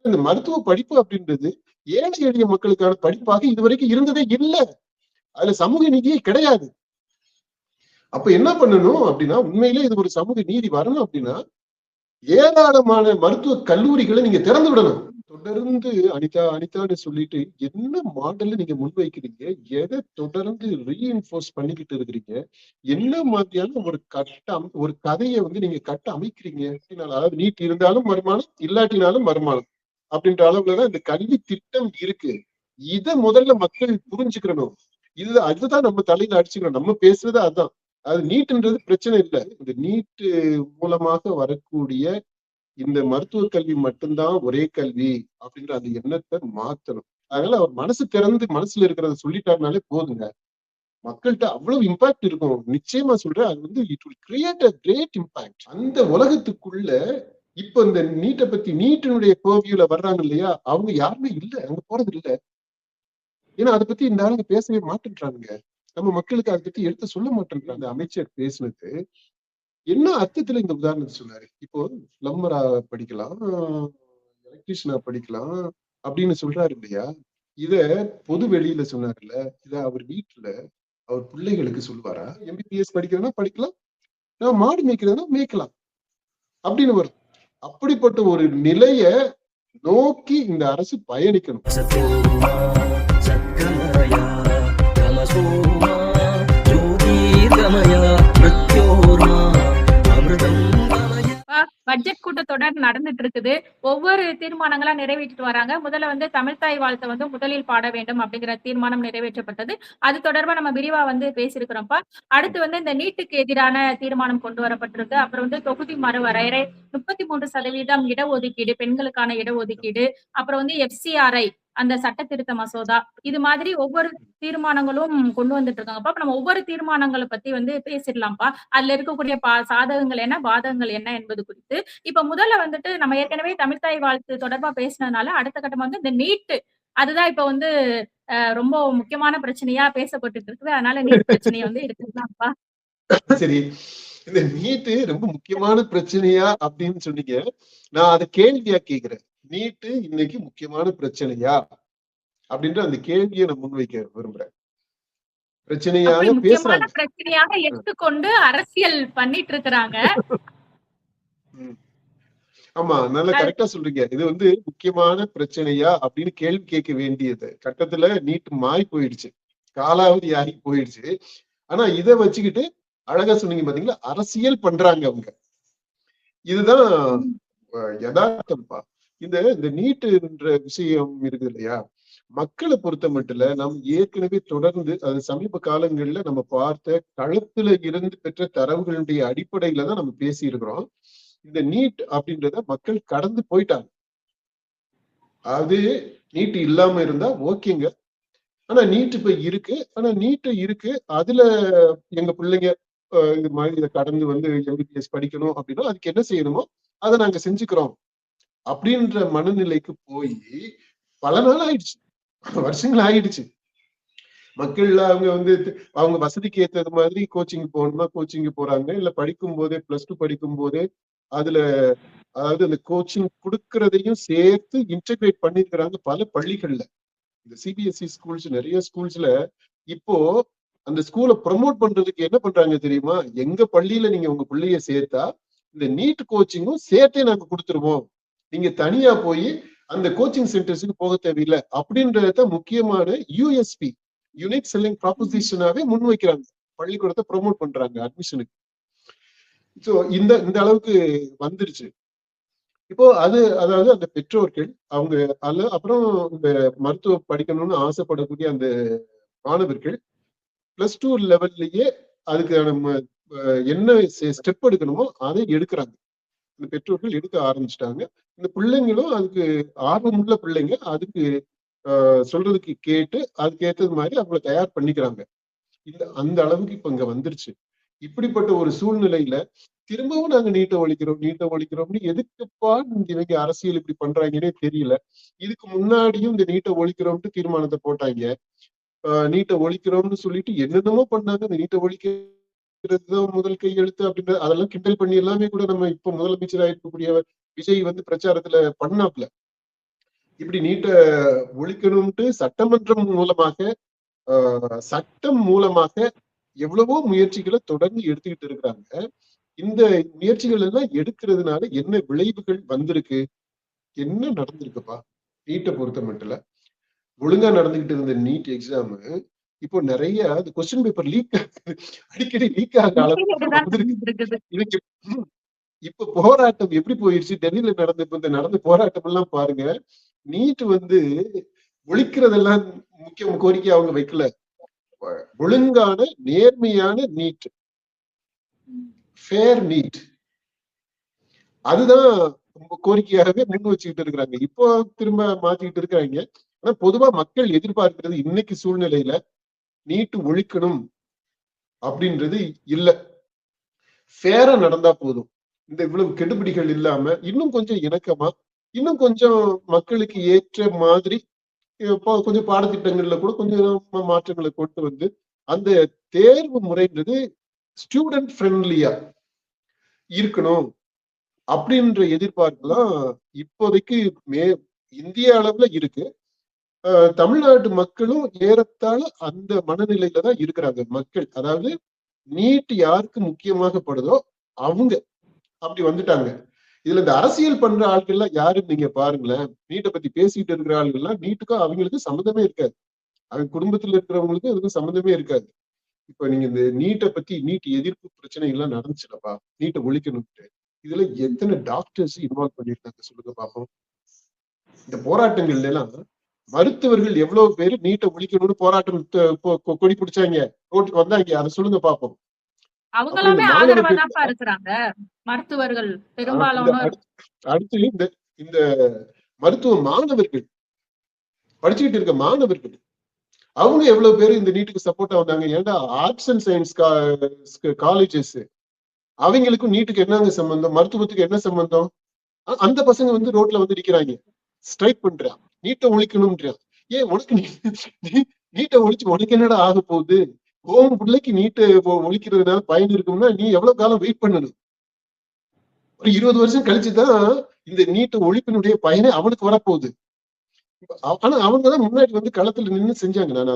இந்த மருத்துவ படிப்பு அப்படின்றது ஏழை எளிய மக்களுக்கான படிப்பாக இதுவரைக்கும் இருந்ததே இல்லை. அதுல சமூக நீதியே கிடையாது. அப்ப என்ன பண்ணணும் அப்படின்னா, உண்மையிலே இது ஒரு சமூக நீதி வரணும் அப்படின்னா, ஏராளமான மருத்துவ கல்லூரிகளை நீங்க திறந்து விடணும். தொடர்ந்து அனிதான்னு சொல்லிட்டு என்ன மாடல்ல நீங்க முன்வைக்கிறீங்க, எதை தொடர்ந்து ரீஎன்ஃபோர்ஸ் பண்ணிக்கிட்டு இருக்கிறீங்க, என்ன மாதிரியான ஒரு கதையை வந்து நீங்க கட்ட அமைக்கிறீங்க. அதாவது நீட் இருந்தாலும் வருமானம், இல்லாட்டினாலும் வருமானம் அப்படின்ற அளவுலதான் இந்த கல்வி திட்டம் இருக்கு. இதை முதல்ல மக்கள் புரிஞ்சுக்கணும். அதுதான் நம்ம தலையில அடிச்சுக்கணும். நம்ம பேசுறது அதுதான். அது நீட்ன்றது பிரச்சனை இல்லை. இந்த நீட் மூலமாக வரக்கூடிய இந்த மருத்துவ கல்வி மட்டும்தான் ஒரே கல்வி அப்படின்ற அந்த எண்ணத்தை மாத்தணும். அதனால அவர் மனசு திறந்து மனசுல இருக்கிறத சொல்லிட்டாருனாலே போதுங்க. மக்கள்கிட்ட அவ்வளவு இம்பாக்ட் இருக்கும். நிச்சயமா சொல்றேன், அது வந்து it will create a great impact. அந்த உலகத்துக்குள்ள இப்ப இந்த நீட்டை பத்தி நீட்டினுடைய பர்வியூல வர்றாங்க இல்லையா, அவங்க யாருமே இல்ல, அங்க போறது இல்ல. ஏன்னா அதை பத்தி இந்த ஆளுங்க பேசவே மாட்டேன்றாங்க. நம்ம மக்களுக்கு அதை பத்தி எடுத்து சொல்ல மாட்டேன்றாங்க. அமைச்சர் பேசுனது என்ன அர்த்தத்துல இந்த உதாரணத்தை சொன்னாரு. இப்போ பிளம்பரா படிக்கலாம், எலக்ட்ரீஷியனா படிக்கலாம் அப்படின்னு சொல்றாரு இல்லையா, இத பொது வெளியில சொன்னாருல்ல, இத அவர் வீட்டுல அவர் பிள்ளைகளுக்கு சொல்லுவாரா? எம்பிபிஎஸ் படிக்கிறதுனா படிக்கலாம், நான் மாடு மேய்க்கிறதுனா மேய்க்கலாம் அப்படின்னு வரும். அப்படிப்பட்ட ஒரு நிலைய நோக்கி இந்த அரசு பயணிக்கணும். பட்ஜெட் கூட்டத்தொடர் நடந்துட்டு இருக்குது. ஒவ்வொரு தீர்மானங்களா நிறைவேற்றிட்டு வராங்க. முதல்ல வந்து தமிழ்த்தாய் வாழ்த்தை வந்து முதலில் பாட வேண்டும் அப்படிங்கிற தீர்மானம் நிறைவேற்றப்பட்டது. அது தொடர்பா நம்ம விரிவா வந்து பேசியிருக்கிறோம்ப்பா. அடுத்து வந்து இந்த நீட்டுக்கு எதிரான தீர்மானம் கொண்டு வரப்பட்டிருக்கு. அப்புறம் வந்து தொகுதி மறுவரையறை, 33% இடஒதுக்கீடு, பெண்களுக்கான இடஒதுக்கீடு, அப்புறம் வந்து FCRI அந்த சட்ட திருத்த மசோதா, இது மாதிரி ஒவ்வொரு தீர்மானங்களும் கொண்டு வந்துட்டு இருக்காங்கப்பா. அப்ப நம்ம ஒவ்வொரு தீர்மானங்களை பத்தி வந்து பேசிடலாம்ப்பா. அதுல இருக்கக்கூடிய சாதகங்கள் என்ன, பாதகங்கள் என்ன என்பது குறித்து. இப்ப முதல்ல வந்துட்டு நம்ம ஏற்கனவே தமிழ்த்தாய் வாழ்த்து தொடர்பா பேசினதுனால அடுத்த கட்டமா வந்து இந்த நீட், அதுதான் இப்ப வந்து ரொம்ப முக்கியமான பிரச்சனையா பேசப்பட்டு இருக்குது. அதனால நீட் பிரச்சனையை வந்து எடுத்துக்கலாம்ப்பா. சரி, இந்த நீட்டு ரொம்ப முக்கியமான பிரச்சனையா அப்படின்னு சொன்னீங்க. நான் அதை கேள்வியா கேக்குறேன். நீட்டு இன்னைக்கு முக்கியமான பிரச்சனையா அப்படின்ற அந்த கேள்வியை நான் முன்வைக்க விரும்புறேன். பிரச்சனையாக முக்கியமான பிரச்சனையாக எடுத்துக்கொண்டு அரசியல் பண்ணிட்டு இருக்கிறாங்க. ஆமா, நல்லா கரெக்டா சொல்றீங்க. இது வந்து முக்கியமான பிரச்சனையா அப்படின்னு கேள்வி கேட்க வேண்டியது கட்டத்துல நீட் மாறி போயிடுச்சு, காலாவதி ஆகி போயிடுச்சு. ஆனா இதை வச்சுக்கிட்டு அழகா சொன்னீங்க பாத்தீங்களா, அரசியல் பண்றாங்க அவங்க. இதுதான் யதார்த்தம்ப்பா. இந்த நீட்டுன்ற விஷயம் இருக்குது இல்லையா, மக்களை பொறுத்த மட்டும் நம்ம ஏற்கனவே தொடர்ந்து அது சமீப காலங்கள்ல நம்ம பார்த்த களத்துல இருந்து பெற்ற தரவுகளுடைய அடிப்படையில தான் நம்ம பேசி இருக்கிறோம். இந்த நீட் அப்படின்றத மக்கள் கடந்து போயிட்டாங்க. அது நீட் இல்லாம இருந்தா ஓகேங்க, ஆனா நீட் இப்ப இருக்கு. ஆனா நீட் இருக்கு, அதுல எங்க பிள்ளைங்க இது மாதிரி இதை கடந்து வந்து எம்பிபிஎஸ் படிக்கணும் அப்படின்னா அதுக்கு என்ன செய்யணுமோ அதை நாங்க செஞ்சுக்கிறோம் அப்படின்ற மனநிலைக்கு போய் பல நாள் ஆயிடுச்சு, வருஷங்கள் ஆயிடுச்சு. மக்கள் அவங்க வந்து அவங்க வசதிக்கு ஏற்றது மாதிரி கோச்சிங் போகணும்னா கோச்சிங் போறாங்க, இல்ல படிக்கும் போதே +2 படிக்கும் போதே அதுல அதாவது அந்த கோச்சிங் கொடுக்கறதையும் சேர்த்து இன்டகிரேட் பண்ணிருக்கிறாங்க பல பள்ளிகள்ல. இந்த சிபிஎஸ்இ ஸ்கூல்ஸ், நிறைய ஸ்கூல்ஸ்ல இப்போ அந்த ஸ்கூலை ப்ரமோட் பண்றதுக்கு என்ன பண்றாங்க தெரியுமா, எங்க பள்ளியில நீங்க உங்க பிள்ளைய சேர்த்தா இந்த நீட் கோச்சிங்கும் சேர்த்தே நாங்க கொடுத்துருவோம், நீங்க தனியா போய் அந்த கோச்சிங் சென்டர்ஸுக்கு போக தேவையில்லை அப்படின்றத முக்கியமான யூஎஸ்பி, யூனிக் செல்லிங் ப்ராபோசிஷனாவே முன்வைக்கிறாங்க, பள்ளிக்கூடத்தை ப்ரமோட் பண்றாங்க அட்மிஷனுக்கு. ஸோ இந்த அளவுக்கு வந்துருச்சு இப்போ. அதாவது அந்த பெற்றோர்கள் அவங்க அப்புறம் இந்த மருத்துவம் படிக்கணும்னு ஆசைப்படக்கூடிய அந்த மாணவர்கள் +2 லெவல்லயே அதுக்கான என்ன ஸ்டெப் எடுக்கணுமோ அதை எடுக்கிறாங்க. இந்த பெற்றோர்கள் எடுக்க ஆரம்பிச்சிட்டாங்க. இந்த பிள்ளைங்களும் அதுக்கு ஆர்வமுள்ள பிள்ளைங்க அதுக்கு சொல்றதுக்கு கேட்டு அதுக்கு ஏற்றது மாதிரி அவங்கள தயார் பண்ணிக்கிறாங்க. அந்த அளவுக்கு இப்ப இங்க வந்துருச்சு. இப்படிப்பட்ட ஒரு சூழ்நிலையில திரும்பவும் நாங்க நீட்டை ஒழிக்கிறோம்னு எதுக்குப்பா இவங்க அரசியல் இப்படி பண்றாங்கன்னே தெரியல. இதுக்கு முன்னாடியும் இந்த நீட்டை ஒழிக்கிறோம்னு தீர்மானத்தை போட்டாங்க. நீட்டை ஒழிக்கிறோம்னு சொல்லிட்டு என்னென்னமோ பண்ணாங்க. இந்த நீட்டை ஒழிக்கிறதுதான் முதல் கையெழுத்து அப்படின்ற அதெல்லாம் கிண்டல் பண்ணி எல்லாமே கூட நம்ம இப்ப முதலமைச்சராக இருக்கக்கூடிய விஜய் வந்து பிரச்சாரத்துல பண்ணாப்ல. இப்படி நீட்டை ஒழிக்கணும்ட்டு சட்டமன்றம் மூலமாக சட்டம் மூலமாக எவ்வளவோ முயற்சிகளை தொடர்ந்து எடுத்துக்கிட்டு இருக்கிறாங்க. இந்த முயற்சிகள் எல்லாம் எடுக்கிறதுனால என்ன விளைவுகள் வந்திருக்கு, என்ன நடந்திருக்குப்பா? நீட்டை பொறுத்த மட்டும் ஒழுங்கா நடந்துகிட்டு இருந்த நீட் எக்ஸாம் இப்போ நிறைய அந்த கொஸ்டின் பேப்பர் லீக் அடிக்கடி லீக் ஆகிற அளவுக்கு வந்திருக்கு. இதுக்கு இப்ப போராட்டம் எப்படி போயிடுச்சு? டெல்லியில நடந்த போராட்டம் எல்லாம் பாருங்க. நீட் ஒழிக்கிறதெல்லாம் முக்கிய கோரிக்கை அவங்க வைக்கல. ஒழுங்கான நேர்மையான நீட், ஃபேர் நீட், அதுதான் கோரிக்கையாகவே முன் வச்சுக்கிட்டு இருக்கிறாங்க. இப்போ திரும்ப மாத்திக்கிட்டு இருக்கிறாங்க. ஆனா பொதுவா மக்கள் எதிர்பார்க்கிறது இன்னைக்கு சூழ்நிலையில நீட் ஒழிக்கணும் அப்படின்றது இல்ல. ஃபேரா நடந்தா போதும். இந்த இவ்வளவு கெடுபிடிகள் இல்லாம இன்னும் கொஞ்சம் இணக்கமா, இன்னும் கொஞ்சம் மக்களுக்கு ஏற்ற மாதிரி கொஞ்சம் பாடத்திட்டங்கள்ல கூட கொஞ்சம் மாற்றங்களை கொண்டு வந்து அந்த தேர்வு முறைன்றது ஸ்டூடெண்ட் ஃப்ரெண்ட்லியா இருக்கணும் அப்படின்ற எதிர்பார்ப்பு தான் இப்போதைக்கு இந்திய அளவுல இருக்கு. தமிழ்நாட்டு மக்களும் ஏறத்தாழ அந்த மனநிலையில தான் இருக்கிறாங்க மக்கள். அதாவது நீட் யாருக்கு முக்கியமாகப்படுதோ அவங்க அப்படி வந்துட்டாங்க. இதுல இந்த அரசியல் பண்ற ஆட்கள்லாம் யாருன்னு நீங்க பாருங்களேன். நீட்டை பத்தி பேசிட்டு இருக்கிற ஆளுகள்லாம் நீட்டுக்கும் அவங்களுக்கு சம்மந்தமே இருக்காது. அவங்க குடும்பத்துல இருக்கிறவங்களுக்கு அதுக்கும் சம்மந்தமே இருக்காது. இப்ப நீங்க இந்த நீட்டை பத்தி நீட் எதிர்ப்பு பிரச்சனை எல்லாம் நடந்துச்சுலப்பா, நீட்டை ஒழிக்கணும்ட்டு இதுல எத்தனை டாக்டர்ஸ் இன்வால்வ் பண்ணிருக்காங்க சொல்லுங்க பாப்போம். இந்த போராட்டங்கள்ல எல்லாம் மருத்துவர்கள் எவ்வளவு பேரு நீட்டை ஒழிக்கணும்னு போராட்டம் கொடி பிடிச்சாங்க, ரோட்டுக்கு வந்தாங்க, அதை சொல்லுங்க பாப்போம். அவங்களுமே ஆதரவா தான் இருக்கிறாங்க மருத்துவர்கள் பெரும்பாலும். அடுத்து இந்த மருத்துவ மாணவர்கள், படிச்சுக்கிட்டு இருக்க மாணவர்கள், அவங்க எவ்வளவு பேரு இந்த நீட்டுக்கு சப்போர்ட்டா வந்தாங்க. ஏன்னா ஆர்ட்ஸ் அண்ட் சயின்ஸ் காலேஜஸ் அவங்களுக்கும் நீட்டுக்கு என்னங்க சம்பந்தம், மருத்துவத்துக்கு என்ன சம்பந்தம்? அந்த பசங்க ரோட்ல நிக்கிறாங்க, ஸ்ட்ரைக் பண்றான், நீட்டை ஒழிக்கணும்ன்றான். ஏன் உனக்கு நீட்டை ஒழிச்சு உனக்கு என்னடா ஆக போகுது? கோவம் பிள்ளைக்கு நீட்டை ஒழிக்கிறதுனால பயன் இருக்கும்னா நீ எவ்வளவு காலம் வெயிட் பண்ணணும்? ஒரு 20 வருஷம் கழிச்சுதான் இந்த நீட்டு ஒழிப்பினுடைய பயனே அவனுக்கு வரப்போகுது. ஆனா அவங்கதான் முன்னாடி களத்துல நின்று செஞ்சாங்க. நான்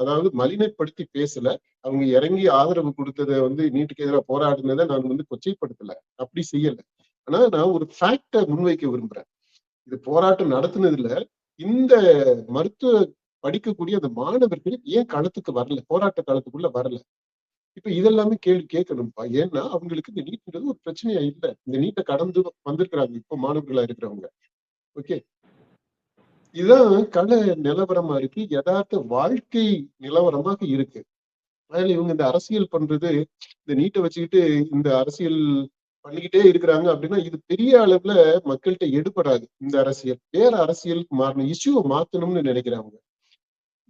அதாவது மலினப்படுத்தி பேசல. அவங்க இறங்கி ஆதரவு கொடுத்ததை நீட்டுக்கு எதிராக போராடினதை நான் கொச்சைப்படுத்தல, அப்படி செய்யல. ஆனா நான் ஒரு ஃபேக்டை முன்வைக்க விரும்புறேன். இது போராட்டம் நடத்துனதுல இந்த மருத்துவ படிக்கக்கூடிய அந்த மாணவர்கள் ஏன் களத்துக்கு வரல, போராட்ட களத்துக்குள்ள வரல? இப்ப இதெல்லாமே கேள்வி கேட்கணும்ப்பா. ஏன்னா அவங்களுக்கு இந்த நீட்ன்றது ஒரு பிரச்சனையா இல்லை. இந்த நீட்டை கடந்து வந்திருக்கிறாங்க இப்ப மாணவர்களா இருக்கிறவங்க. ஓகே, இதுதான் கள நிலவரமா இருக்கு, யதார்த்த வாழ்க்கை நிலவரமாக இருக்கு. அதுல இவங்க இந்த அரசியல் பண்றது, இந்த நீட்டை வச்சுக்கிட்டு இந்த அரசியல் பண்ணிக்கிட்டே இருக்கிறாங்க அப்படின்னா இது பெரிய அளவுல மக்கள்கிட்ட எடுபடாது. இந்த அரசியல் வேற அரசியலுக்கு மாறணும், இஷ்யூவை மாத்தணும்னு நினைக்கிறாங்க.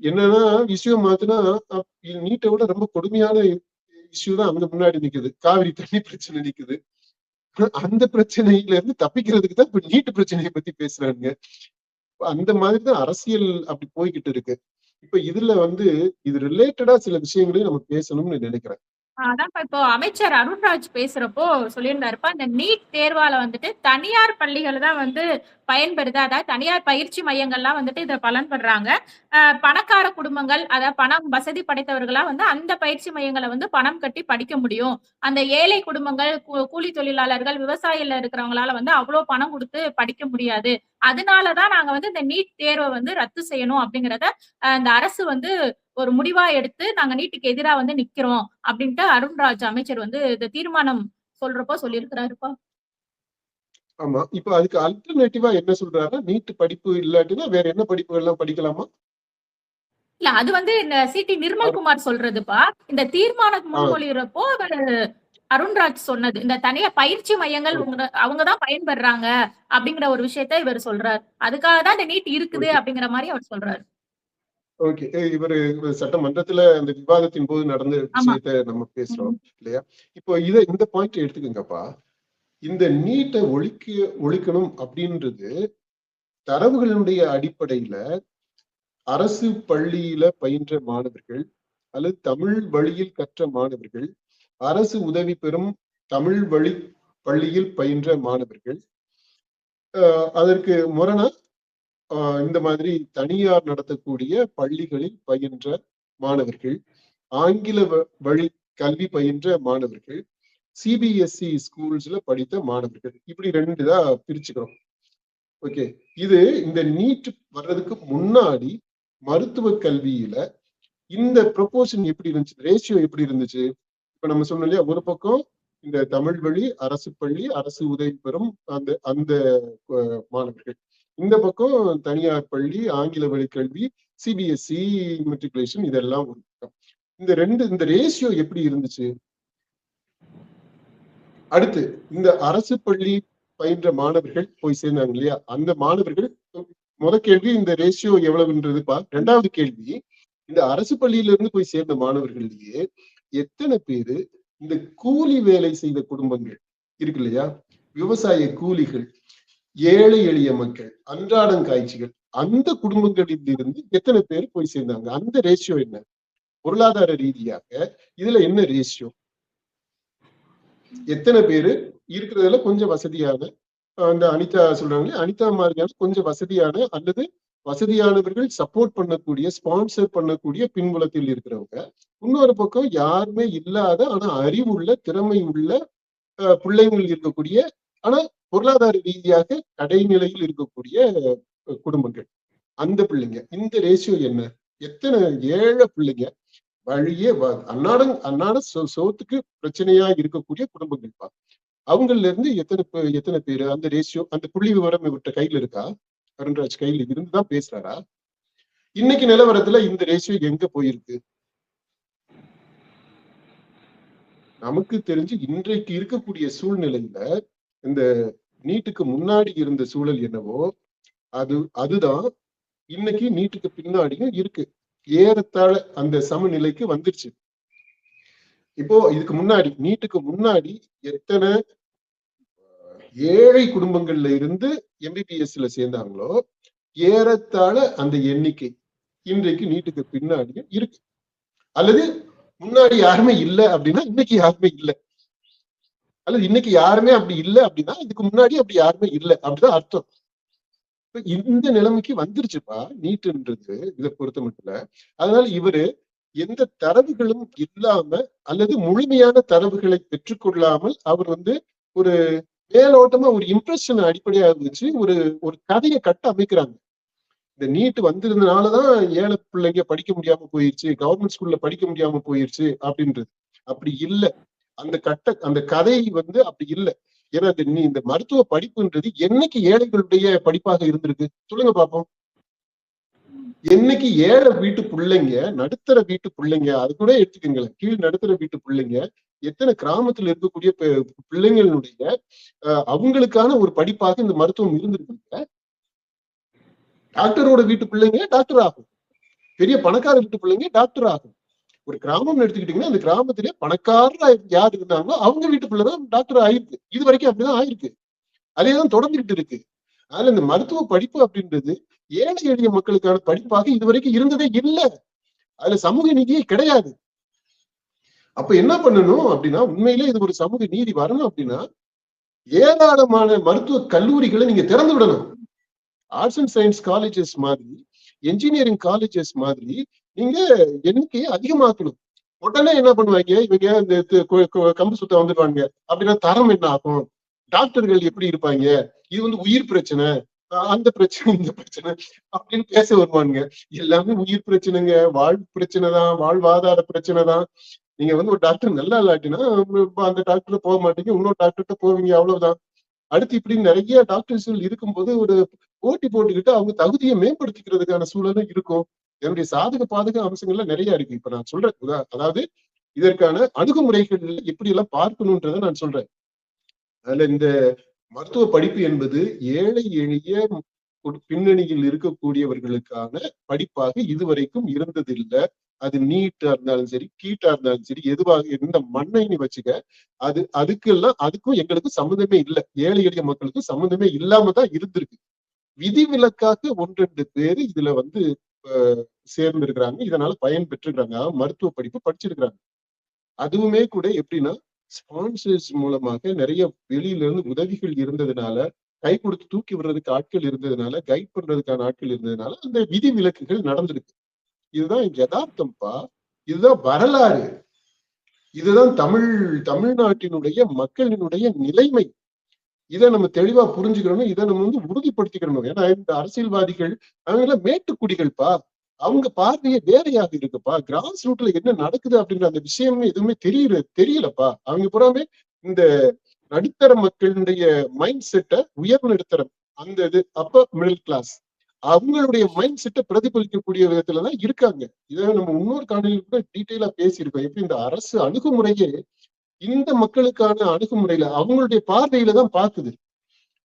என்னன்னா இஷ்யூவை மாத்தினா நீட்டை விட ரொம்ப கொடுமையான இஷ்யூ தான் அங்க முன்னாடி நிக்குது. காவிரி தண்ணி பிரச்சனை நிக்குது. அந்த பிரச்சனையில இருந்து தப்பிக்கிறதுக்கு தான் இப்ப நீட்டு பிரச்சனையை பத்தி பேசுறாங்க. அந்த மாதிரிதான் அரசியல் அப்படி போய்கிட்டு இருக்கு. இப்ப இதுல இது ரிலேட்டடா சில விஷயங்களையும் நம்ம பேசணும்னு நினைக்கிறேன். அதான் இப்போ அமைச்சர் அருண்ராஜ் பேசுறப்போ சொல்லியிருந்தாருப்பா, இந்த நீட் தேர்வால தனியார் பள்ளிகள் தான் பயன்பெறுது. அதாவது தனியார் பயிற்சி மையங்கள்லாம் இதை பலன் பெறாங்க. பணக்கார குடும்பங்கள், அதாவது பணம் வசதி படைத்தவர்களா அந்த பயிற்சி மையங்களை பணம் கட்டி படிக்க முடியும். அந்த ஏழை குடும்பங்கள், கூலி தொழிலாளர்கள், விவசாயில இருக்கிறவங்களால அவ்வளவு பணம் கொடுத்து படிக்க முடியாது. அதனாலதான் நாங்க இந்த நீட் தேர்வை ரத்து செய்யணும் அப்படிங்கிறத இந்த அரசு ஒரு முடிவா எடுத்து நாங்க நீட்டுக்கு எதிரா நிக்கிறோம் அப்படின்ட்டு அருண்ராஜ் அமைச்சர் இந்த தீர்மானம் சொல்றப்போ சொல்லியிருக்கிறாருப்பா. ஆமா, இப்ப அதுக்கு அல்டர்னேட்டிவா என்ன சொல்றாரு? நீட் படிப்பு இல்லாட்டினா வேற என்ன படிப்புகள் எல்லாம் படிக்கலாமா? இல்ல, அது இந்த சிடி நிர்மல்குமார் சொல்றதுப்பா. இந்த தீர்மானம் முன்மொழிறப்போ அருண்ராஜ் சொன்னது, இந்த தனியார் பயிற்சி மையங்கள் அவங்கதான் பயன்பெறாங்க அப்படிங்கிற ஒரு விஷயத்த இவர் சொல்றாரு. அதுக்காக தான் இந்த நீட் இருக்குது அப்படிங்கிற மாதிரி அவர் சொல்றாரு. ஓகே, இவரு சட்டமன்றத்துல அந்த விவாதத்தின் போது நடந்த விஷயத்த நம்ம பேசுறோம் இல்லையா? இப்போ இந்த பாயிண்ட் எடுத்துக்கங்கப்பா. இந்த நீட்டை ஒழிக்கணும் அப்படின்றது தரவுகளுடைய அடிப்படையில அரசு பள்ளியில பயின்ற மாணவர்கள் அல்லது தமிழ் வழியில் கற்ற மாணவர்கள், அரசு உதவி பெறும் தமிழ் வழி பள்ளியில் பயின்ற மாணவர்கள், அதற்கு முரணா இந்த மாதிரி தனியார் நடத்தக்கூடிய பள்ளிகளில் பயின்ற மாணவர்கள், ஆங்கில வழி கல்வி பயின்ற மாணவர்கள், சிபிஎஸ்இ ஸ்கூல்ஸ்ல படித்த மாணவர்கள், இப்படி 2 தான் பிரிச்சுக்கிறோம். ஓகே, இது இந்த நீட் வர்றதுக்கு முன்னாடி மருத்துவ கல்வியில இந்த ப்ரொபோர்ஷன் எப்படி இருந்துச்சு, ரேஷியோ எப்படி இருந்துச்சு? இப்ப நம்ம சொன்னோம் இல்லையா, ஒரு பக்கம் இந்த தமிழ் வழி அரசு பள்ளி, அரசு உதவி பெறும் அந்த அந்த மாணவர்கள், இந்த பக்கம் தனியார் பள்ளி, ஆங்கில வழி கல்வி, சிபிஎஸ்இ மெட்ரிகுலேஷன், இதெல்லாம் ஒரு பக்கம். இந்த ரேஷியோ எப்படி இருந்துச்சு? அடுத்து இந்த அரசு பள்ளி பயின்ற மாணவர்கள் போய் சேர்ந்தாங்க இல்லையா, அந்த மாணவர்கள் கேள்வி இந்த ரேஷியோ எவ்வளவுன்றதுப்பா. 2வது கேள்வி, இந்த அரசு பள்ளியிலிருந்து போய் சேர்ந்த மாணவர்கள்லயே எத்தனை பேரு இந்த கூலி வேலை செய்த குடும்பங்கள் இருக்கு இல்லையா, விவசாய கூலிகள், ஏழை எளிய மக்கள், அன்றாடங்காய்ச்சிகள், அந்த குடும்பங்களில் இருந்து எத்தனை பேர் போய் சேர்ந்தாங்க? அந்த ரேஷியோ என்ன? பொருளாதார ரீதியாக இதுல என்ன ரேஷியோ? எத்தனை பேரு இருக்கிறதுல கொஞ்சம் வசதியான, அந்த அனிதா சொல்றாங்களே, அனிதா மாதிரியான கொஞ்சம் வசதியான அல்லது வசதியானவர்கள் சப்போர்ட் பண்ணக்கூடிய, ஸ்பான்சர் பண்ணக்கூடிய பின்புலத்தில் இருக்கிறவங்க, இன்னொரு பக்கம் யாருமே இல்லாத ஆனா அறிவுள்ள, திறமை உள்ள பிள்ளைங்கள் இருக்கக்கூடிய, ஆனா பொருளாதார ரீதியாக கடைநிலையில் இருக்கக்கூடிய குடும்பங்கள், அந்த பிள்ளைங்க. இந்த ரேஷியோ என்ன? எத்தனை ஏழை பிள்ளைங்க, வழியே அன்னாட சோத்துக்கு பிரச்சனையா இருக்கக்கூடிய குடும்பங்கள் பா, அவங்கள்ல இருந்து எத்தனை பேரு? அந்த ரேஷியோ, அந்த புள்ளி விவரம் இவர்கிட்ட கையில இருக்கா? அருண்ராஜ் கையில இருந்துதான் பேசுறாரா? இன்னைக்கு நிலவரத்துல இந்த ரேஷியோ எங்க போயிருக்கு? நமக்கு தெரிஞ்சு இன்றைக்கு இருக்கக்கூடிய சூழ்நிலையில இந்த நீட்டுக்கு முன்னாடி இருந்த சூழல் என்னவோ அதுதான் இன்னைக்கு நீட்டுக்கு பின்னாடியும் இருக்கு. ஏறத்தாழ அந்த சமநிலைக்கு வந்துருச்சு. இப்போ இதுக்கு முன்னாடி, நீட்டுக்கு முன்னாடி எத்தனை ஏழை குடும்பங்கள்ல இருந்து எம்பிபிஎஸ்ல சேர்ந்தாங்களோ ஏறத்தாழ அந்த எண்ணிக்கை இன்றைக்கு நீட்டுக்கு பின்னாடியும் இருக்கு. அல்லது முன்னாடி யாருமே இல்லை அப்படின்னா இன்னைக்கு யாருமே இல்லை, அல்லது இன்னைக்கு யாருமே அப்படி இல்லை அப்படின்னா இதுக்கு முன்னாடி அப்படி யாருமே இல்லை அப்படிதான் அர்த்தம். இந்த நிலைமைக்கு வந்துருச்சுப்பா நீட்டுன்றது இதை பொறுத்த மட்டும். அதனால இவரு எந்த தரவுகளும் இல்லாம அல்லது முழுமையான தரவுகளை பெற்றுக்கொள்ளாமல் அவர் ஒரு மேலோட்டமா ஒரு இம்ப்ரெஷன் அடிப்படையாக வச்சு ஒரு கதையை கட்ட அமைக்கிறாங்க. இந்த நீட் வந்திருந்தனாலதான் ஏழை பிள்ளைங்க படிக்க முடியாம போயிருச்சு, கவர்மெண்ட் ஸ்கூல்ல படிக்க முடியாம போயிருச்சு அப்படின்றது அப்படி இல்லை. அந்த கதை அப்படி இல்லை. ஏன்னா இந்த மருத்துவ படிப்புன்றது என்னைக்கு ஏழைகளுடைய படிப்பாக இருந்திருக்கு சொல்லுங்க பாப்போம். என்னைக்கு ஏழை வீட்டு பிள்ளைங்க, நடுத்தர வீட்டு பிள்ளைங்க, அது கூட எடுத்துக்கங்களேன், கீழ் நடுத்தர வீட்டு பிள்ளைங்க, எத்தனை கிராமத்துல இருக்கக்கூடிய பிள்ளைங்களுடைய அவங்களுக்கான ஒரு படிப்பாக இந்த மருத்துவம் இருந்திருக்கு. டாக்டரோட வீட்டு பிள்ளைங்க டாக்டர் ஆகும், பெரிய பணக்கார வீட்டு பிள்ளைங்க டாக்டர் ஆகும். ஒரு கிராமம் எடுத்துக்கிட்டீங்கன்னா அந்த கிராமத்திலே பணக்காரரா யார் இருந்தாங்களோ அவங்க வீட்டு பிள்ளைதான் டாக்டர் ஆயிருக்கு. இது வரைக்கும் அப்படிதான் ஆயிருக்கு, அதேதான் தொடர்ந்துகிட்டு இருக்கு. அதனால இந்த மருத்துவ படிப்பு அப்படின்றது ஏழை எளிய மக்களுக்கான படிப்பாக இதுவரைக்கும் இருந்ததே இல்லை. அதுல சமூக நீதியே கிடையாது. அப்ப என்ன பண்ணணும் அப்படின்னா, உண்மையிலே இது ஒரு சமூக நீதி வரணும் அப்படின்னா ஏராளமான மருத்துவ கல்லூரிகளை நீங்க திறந்து விடணும். ஆர்ட்ஸ் அண்ட் சயின்ஸ் காலேஜஸ் மாதிரி, என்ஜினியரிங் காலேஜஸ் மாதிரி நீங்க எண்ணிக்கையை அதிகமாக்கணும். உடனே என்ன பண்ணுவாங்க இவங்க, இந்த கம்பு சுத்த வந்துடுவாங்க அப்படின்னா தரம் என்ன ஆகும், டாக்டர்கள் எப்படி இருப்பாங்க, இது உயிர் பிரச்சனை, அந்த பிரச்சனை, இந்த பிரச்சனை அப்படின்னு பேச வருவானுங்க. எல்லாமே உயிர் பிரச்சனைங்க, வாழ்வு பிரச்சனை தான், வாழ்வாதார பிரச்சனை தான். நீங்க ஒரு டாக்டர் நல்லா இல்லாட்டினா அந்த டாக்டர் போக மாட்டீங்க, இன்னொரு டாக்டர்கிட்ட போவீங்க, அவ்வளவுதான். அடுத்து இப்படி நிறைய டாக்டர்ஸ்கள் இருக்கும்போது ஒரு போட்டி போட்டுக்கிட்டு அவங்க தகுதியை மேம்படுத்திக்கிறதுக்கான சூழலும் இருக்கும். என்னுடைய சாதக பாதக அம்சங்கள்ல நிறைய இருக்கு. இப்ப நான் சொல்றேன், அதாவது இதற்கான அணுகுமுறைகள் எப்படி எல்லாம் பார்க்கணும்ன்றதை நான் சொல்றேன். அதுல இந்த மருத்துவ படிப்பு என்பது ஏழை எளிய பின்னணியில் இருக்கக்கூடியவர்களுக்கான படிப்பாக இதுவரைக்கும் இருந்ததில்லை. அது நீட்டா இருந்தாலும் சரி, கீட்டா இருந்தாலும் சரி, எதுவாக எந்த மண்ணை வச்சுக்க, அதுக்கும் எங்களுக்கு சம்மந்தமே இல்லை. ஏழை எளிய மக்களுக்கும் சம்மந்தமே இல்லாம தான் இருந்திருக்கு. விதிவிலக்காக 1-2 பேரு இதுல சேர்ந்து இருக்கிறாங்க, இதனால பயன் பெற்றுக்கிறாங்க, மருத்துவ படிப்பு படிச்சிருக்கிறாங்க. அதுவுமே கூட எப்படின்னா ஸ்பான்சர்ஸ் மூலமாக நிறைய வெளியில இருந்து உதவிகள் இருந்ததுனால கை கொடுத்து தூக்கி விடுறதுக்கு ஆட்கள் இருந்ததுனால, கைட் பண்றதுக்கான ஆட்கள் இருந்ததுனால அந்த விதி விலக்குகள் நடந்திருக்கு. இதுதான் யதார்த்தம்ப்பா. இதுதான் வரலாறு. இதுதான் தமிழ்நாட்டினுடைய மக்களினுடைய நிலைமை. இதை நம்ம தெளிவா புரிஞ்சுக்கணும். இதை நம்ம உறுதிப்படுத்திக்கணும். ஏன்னா இந்த அரசியல்வாதிகள் அவங்க எல்லாம் மேட்டுக்குடிகள்ப்பா. அவங்க பார்வையே வேறையாக இருக்குப்பா. கிராஸ் ரூட்ல என்ன நடக்குது அப்படின்ற அந்த விஷயமே எதுவுமே தெரியலப்பா. அவங்க புறாமே இந்த நடுத்தர மக்களுடைய மைண்ட் செட்டை உயர் நடுத்தரம் அந்த இது அப்ப மிடில் கிளாஸ் அவங்களுடைய மைண்ட் செட்டை பிரதிபலிக்கக்கூடிய விதத்துலதான் இருக்காங்க. இதை நம்ம இன்னொரு காணொலியில் கூட டீட்டெயிலா பேசியிருக்கோம். எப்படி இந்த அரசு அணுகுமுறையே இந்த மக்களுக்கான அணுகுமுறையில அவங்களுடைய பார்வையில தான் பாக்குது.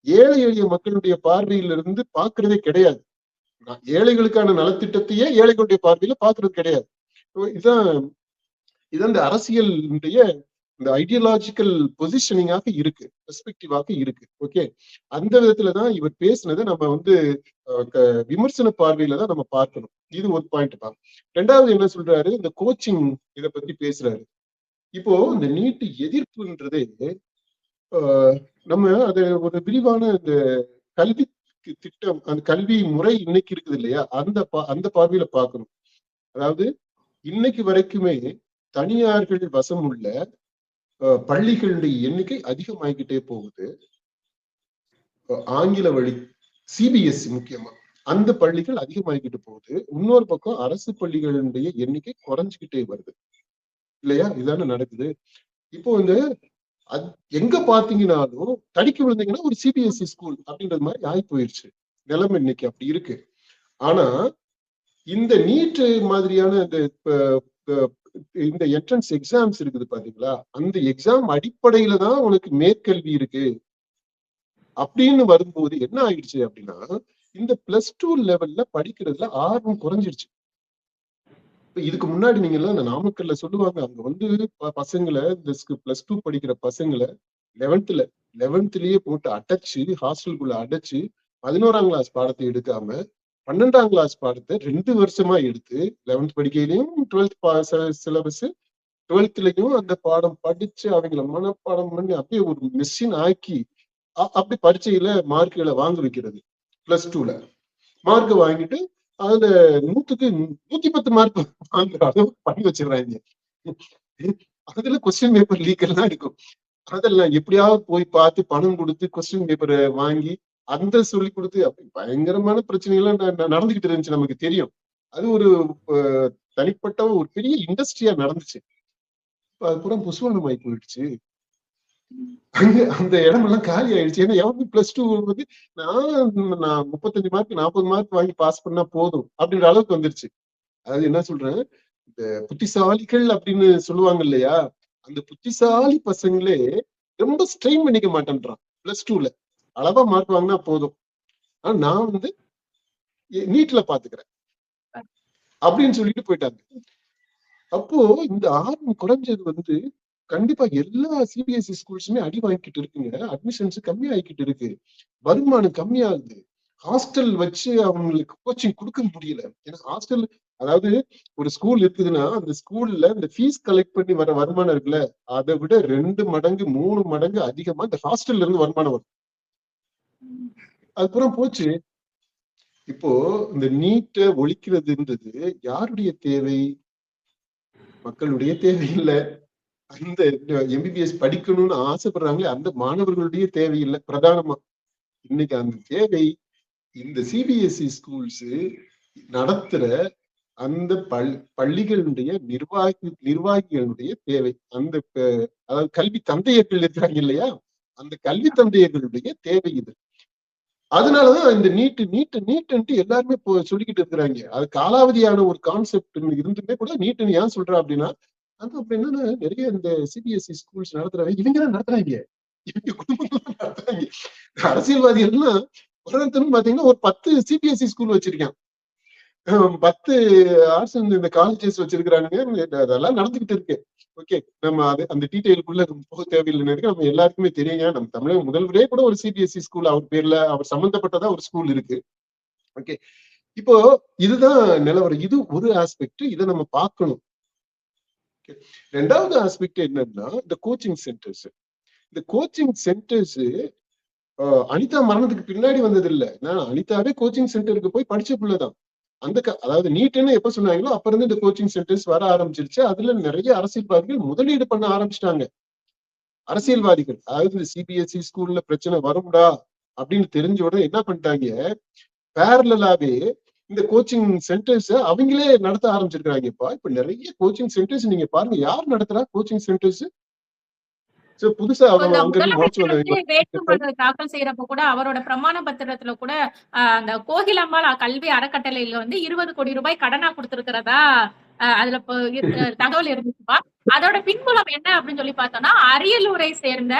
ஏழை எளிய மக்களுடைய பார்வையில இருந்து பாக்குறதே கிடையாது. ஏழைகளுக்கான நலத்திட்டத்தையே ஏழைகளுடைய பார்வையில பாக்குறது கிடையாது. இதுதான் இந்த அரசியலுடைய இந்த ஐடியாலஜிக்கல் பொசிஷனிங்காக இருக்கு, பெர்ஸ்பெக்டிவாக இருக்கு. ஓகே, அந்த விதத்துலதான் இவர் பேசினதை நம்ம விமர்சன பார்வையில தான் நம்ம பார்க்கணும். இது ஒரு பாயிண்ட் தான். ரெண்டாவது என்ன சொல்றாரு, இந்த கோச்சிங் இதை பத்தி பேசுறாரு. இப்போ இந்த நீட்டு எதிர்ப்புன்றதே நம்ம அதை ஒரு விரிவான இந்த கல்வி திட்டம், அந்த கல்வி முறை இன்னைக்கு இருக்குது இல்லையா, அந்த பார்வையில பார்க்கணும். அதாவது இன்னைக்கு வரைக்குமே தனியார்கள் வசம் உள்ள பள்ளிகளுடைய எண்ணிக்கை அதிகமாகிக்கிட்டே போகுது. ஆங்கில வழி சிபிஎஸ்இ முக்கியமா அந்த பள்ளிகள் அதிகமாகிக்கிட்டு போகுது. இன்னொரு பக்கம் அரசு பள்ளிகளுடைய எண்ணிக்கை குறைஞ்சுக்கிட்டே வருது இல்லையா? இதானே நடக்குது. இப்போ எங்க பாத்தீங்கன்னாலும் தடிக்க விழுந்தீங்கன்னா ஒரு சிபிஎஸ்இ ஸ்கூல் அப்படின்றது மாதிரி ஆகி போயிருச்சு. நிலைமை இன்னைக்கு அப்படி இருக்கு. ஆனா இந்த நீட் மாதிரியான இந்த என்ட்ரன்ஸ் எக்ஸாம்ஸ் இருக்குது பாத்தீங்களா, அந்த எக்ஸாம் அடிப்படையில தான் உனக்கு மேற்கல்வி இருக்கு அப்படின்னு வரும்போது என்ன ஆயிடுச்சு அப்படின்னா, இந்த +2 லெவல்ல படிக்கிறதுல ஆர்வம் குறைஞ்சிருச்சு. இதுக்கு முன்னாடி நீங்க எல்லாம் இந்த நாமக்கல்ல சொல்லுவாங்க, அங்க பசங்களை இந்த +2 படிக்கிற பசங்களை 11th போட்டு அடைச்சு ஹாஸ்டலுக்குள்ள அடைச்சு 11ஆம் கிளாஸ் பாடத்தை எடுக்காம 12ஆம் கிளாஸ் பாடத்தை 2 வருஷமா எடுத்து 11th படிக்கையிலையும் 12th சிலபஸ் 12thலயும் அந்த பாடம் படிச்சு அவங்கள மனப்பாடம் பண்ணி அப்படியே ஒரு மெஷின் ஆக்கி அப்படி பரீட்சையில மார்க்குகளை வாங்க வைக்கிறது. +2ல மார்க் வாங்கிட்டு அதுல 100க்கு 110 மார்க் வாங்குற அளவுக்கு பண்ணி வச்சிடறாங்க. அதுல கொஸ்டின் பேப்பர் லீக் எல்லாம் இருக்கும். அதெல்லாம் எப்படியாவது போய் பார்த்து பணம் கொடுத்து கொஸ்டின் பேப்பரை வாங்கி அந்த சொல்லி கொடுத்து அப்படி பயங்கரமான பிரச்சனைகள்லாம் நடந்துகிட்டு இருந்துச்சு. நமக்கு தெரியும். அது ஒரு தனிப்பட்ட ஒரு பெரிய இண்டஸ்ட்ரியா நடந்துச்சு. அது பூரா புஸ்வானமாயி போயிடுச்சு. அந்த இடமெல்லாம் காலி ஆயிடுச்சு. ஏன்னா எவனுக்கு +2 நான் 35 மார்க் 40 மார்க் வாங்கி பாஸ் பண்ணா போதும் அப்படின்ற அளவுக்கு வந்துருச்சு. அதாவது என்ன சொல்றேன், இந்த புத்திசாலிகள் அப்படின்னு சொல்லுவாங்க இல்லையா, அந்த புத்திசாலி பசங்களே ரொம்ப ஸ்ட்ரெயின் பண்ணிக்க மாட்டேன்றான். +2ல அளவா மார்க் வாங்கினா போதும், ஆனா நான் நீட்ல பாத்துக்கிறேன் அப்படின்னு சொல்லிட்டு போயிட்டாங்க. அப்போ இந்த ஆர்வம் குறைஞ்சது கண்டிப்பா எல்லா சிபிஎஸ்இ ஸ்கூல்ஸுமே அடி வாங்கிட்டு இருக்குங்க. அட்மிஷன்ஸ் கம்மி ஆகிக்கிட்டு இருக்கு, வருமானம் கம்மியாகுது. ஹாஸ்டல் வச்சு அவங்களுக்கு கோச்சிங் கொடுக்க முடியல. ஏன்னா ஹாஸ்டல், அதாவது ஒரு ஸ்கூல் இருக்குதுன்னா அந்த ஸ்கூல்ல இந்த ஃபீஸ் கலெக்ட் பண்ணி வர வருமானம் இருக்குல்ல, அதை விட 2 மடங்கு 3 மடங்கு அதிகமா இந்த ஹாஸ்டல்ல இருந்து வருமானம் வரும். அதுக்கப்புறம் போச்சு. இப்போ இந்த நீட்டை ஒழிக்கிறதுன்றது யாருடைய தேவை? மக்களுடைய தேவை இல்ல. அந்த எம்பிபிஎஸ் படிக்கணும்னு ஆசைப்படுறாங்களே அந்த மாணவர்களுடைய தேவையில்லை பிரதானமா. இன்னைக்கு அந்த தேவை இந்த சிபிஎஸ்இ ஸ்கூல்ஸ் நடத்துற அந்த பள்ளிகளுடைய நிர்வாகிகளுடைய தேவை. அதாவது கல்வி தந்தையர்கள் இருக்கிறாங்க இல்லையா, அந்த கல்வி தந்தையர்களுடைய தேவை இது. அதனாலதான் இந்த நீட்டு எல்லாருமே சொல்லிக்கிட்டு இருக்கிறாங்க. அது காலாவதியான ஒரு கான்செப்ட் இருந்துமே கூட நீட்டுன்னு ஏன் சொல்றா அப்படின்னா, அப்ப என்னன்னா நிறைய இந்த சிபிஎஸ்இ ஸ்கூல்ஸ் நடத்துறாங்க, இவங்க தான் நடத்துறாங்க, இவங்க குடும்பங்கள் நடத்துறாங்க. அரசியல்வாதிகள்லாம் பாத்தீங்கன்னா ஒரு 10 சிபிஎஸ்இ ஸ்கூல் வச்சிருக்கான், 10 ஆர்ட்ஸ் இந்த காலேஜஸ் வச்சிருக்கிறானுங்க. அதெல்லாம் நடந்துகிட்டு இருக்கு. ஓகே, நம்ம அந்த டீட்டெயிலுக்குள்ள போக தேவையில்லைன்னு இருக்கு. நம்ம எல்லாருக்குமே தெரியுங்க. நம்ம தமிழக முதல்வரே கூட ஒரு சிபிஎஸ்இ ஸ்கூல் அவர் பேர்ல அவர் சம்பந்தப்பட்டதா ஒரு ஸ்கூல் இருக்கு. ஓகே, இப்போ இதுதான் நிலவரம். இது ஒரு ஆஸ்பெக்ட், இதை நம்ம பார்க்கணும். ரெண்டாவது ஆஸ்பெக்ட் என்னன்னா இந்த கோச்சிங் சென்டர்ஸ். இந்த கோச்சிங் சென்டர்ஸ் அனிதா மரணத்துக்கு பின்னாடி வந்தது இல்ல. அனிதாவே கோச்சிங் சென்டருக்கு போய் படிச்ச பிள்ளைதான். அதாவது நீட்ன்னு எப்ப சொன்னாங்களோ அப்ப இருந்து இந்த கோச்சிங் சென்டர்ஸ் வர ஆரம்பிச்சிருச்சு. அதுல நிறைய அரசியல்வாதிகள் முதலீடு பண்ண ஆரம்பிச்சிட்டாங்க. அரசியல்வாதிகள், அதாவது இந்த சிபிஎஸ்இ ஸ்கூல்ல பிரச்சனை வரும்டா அப்படின்னு தெரிஞ்ச உடனே என்ன பண்ணிட்டாங்க, பேரலாவே இந்த கோச்சிங் சென்டர்ஸ் அவங்களே நடத்த ஆரம்பிச்சிருக்காங்கப்பா. இப்ப நிறைய கோச்சிங் சென்டர்ஸ் நீங்க பாருங்க, யார் நடத்துறா கோச்சிங் சென்டர்ஸ்? புதுசா இந்த அங்க இருந்து முளைச்சு முதலமைச்சர் வந்து வந்த வேட்புமனு தாக்கல் செய்யறப்ப கூட அவரோட பிரமாண பத்திரத்துல கூட அந்த கோகிலாம்பாள் கல்வி அறக்கட்டளையில வந்து 20 கோடி ரூபாய் கடனா கொடுத்திருக்கிறதா அதுல தகவல் இருந்துச்சுப்பா. அதோட பின்புலம் என்ன அப்படின்னு சொல்லி பார்த்தோம்னா, அரியலூரை சேர்ந்த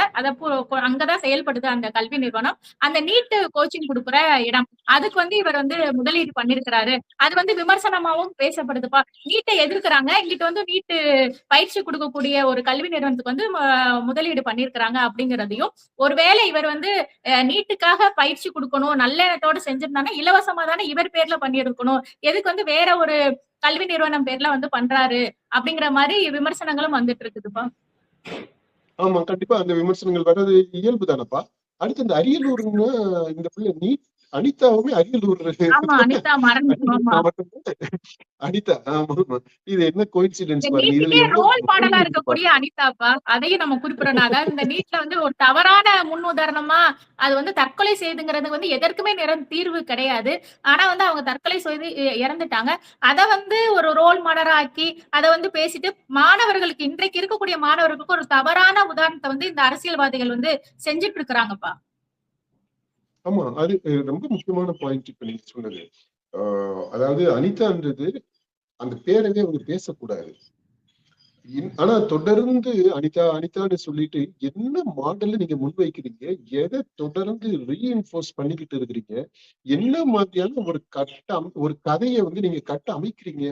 அங்கதான் செயல்படுது அந்த கல்வி நிறுவனம். அந்த நீட்டு கோச்சிங் கொடுக்குற இடம். அதுக்கு வந்து இவர் வந்து முதலீடு பண்ணிருக்கிறாரு. அது வந்து விமர்சனமாவும் பேசப்படுதுப்பா. நீட்டை எதிர்க்கிறாங்க, இங்கிட்டு வந்து நீட்டு பயிற்சி கொடுக்கக்கூடிய ஒரு கல்வி நிறுவனத்துக்கு வந்து முதலீடு பண்ணிருக்கிறாங்க அப்படிங்கிறதையும், ஒருவேளை இவர் வந்து நீட்டுக்காக பயிற்சி கொடுக்கணும், நல்ல எண்ணத்தோட செஞ்சிருந்தாங்க, இலவசமா தானே இவர் பேர்ல பண்ணிருக்கணும், எதுக்கு வந்து வேற ஒரு கல்வி நிறுவனம் பேர்ல வந்து பண்றாரு அப்படிங்கிற மாதிரி விமர்சனங்களும் வந்துட்டு இருக்குதுப்பா. ஆமா, கண்டிப்பா அந்த விமர்சனங்கள் வர்றது இயல்பு தானப்பா. அடுத்து இந்த அரியலூர்னா இந்த பிள்ளை நீட் அனிதாவுமே அரியலூர் அனிதா அனிதா. ஆமா, இது என்ன கோயின்சிடென்ஸ் பாருங்க. இதுல ரோல் மாடலா இருக்கக்கூடிய அனிதாப்பா, அதையும் நம்ம குறிப்பிடணும். அதாவது இந்த நீட்ல வந்து ஒரு தவறான முன்னுதாரணமா அது வந்து தற்கொலை செய்துங்கிறது வந்து எதற்குமே தீர்வு கிடையாது. ஆனா வந்து அவங்க தற்கொலை செய்து இறந்துட்டாங்க. அத வந்து ஒரு ரோல் மாடலா ஆக்கி அத வந்து பேசிட்டு மாணவர்களுக்கு, இன்றைக்கு இருக்கக்கூடிய மாணவர்களுக்கு ஒரு தவறான உதாரணத்தை வந்து இந்த அரசியல்வாதிகள் வந்து செஞ்சுட்டு இருக்கிறாங்கப்பா. ஆமா, அது ரொம்ப முக்கியமான பாயிண்ட் இப்ப நீங்க சொன்னது. அதாவது அனிதான்றது அந்த பேரவே அவங்க பேசக்கூடாது. ஆனா தொடர்ந்து அனிதா அனிதான்னு சொல்லிட்டு என்ன மாடல்ல நீங்க முன்வைக்கிறீங்க, எதை தொடர்ந்து ரீஎன்ஃபோர்ஸ் பண்ணிக்கிட்டு இருக்கிறீங்க, என்ன மாதிரியான ஒரு கதையை வந்து நீங்க கட்ட அமைக்கிறீங்க,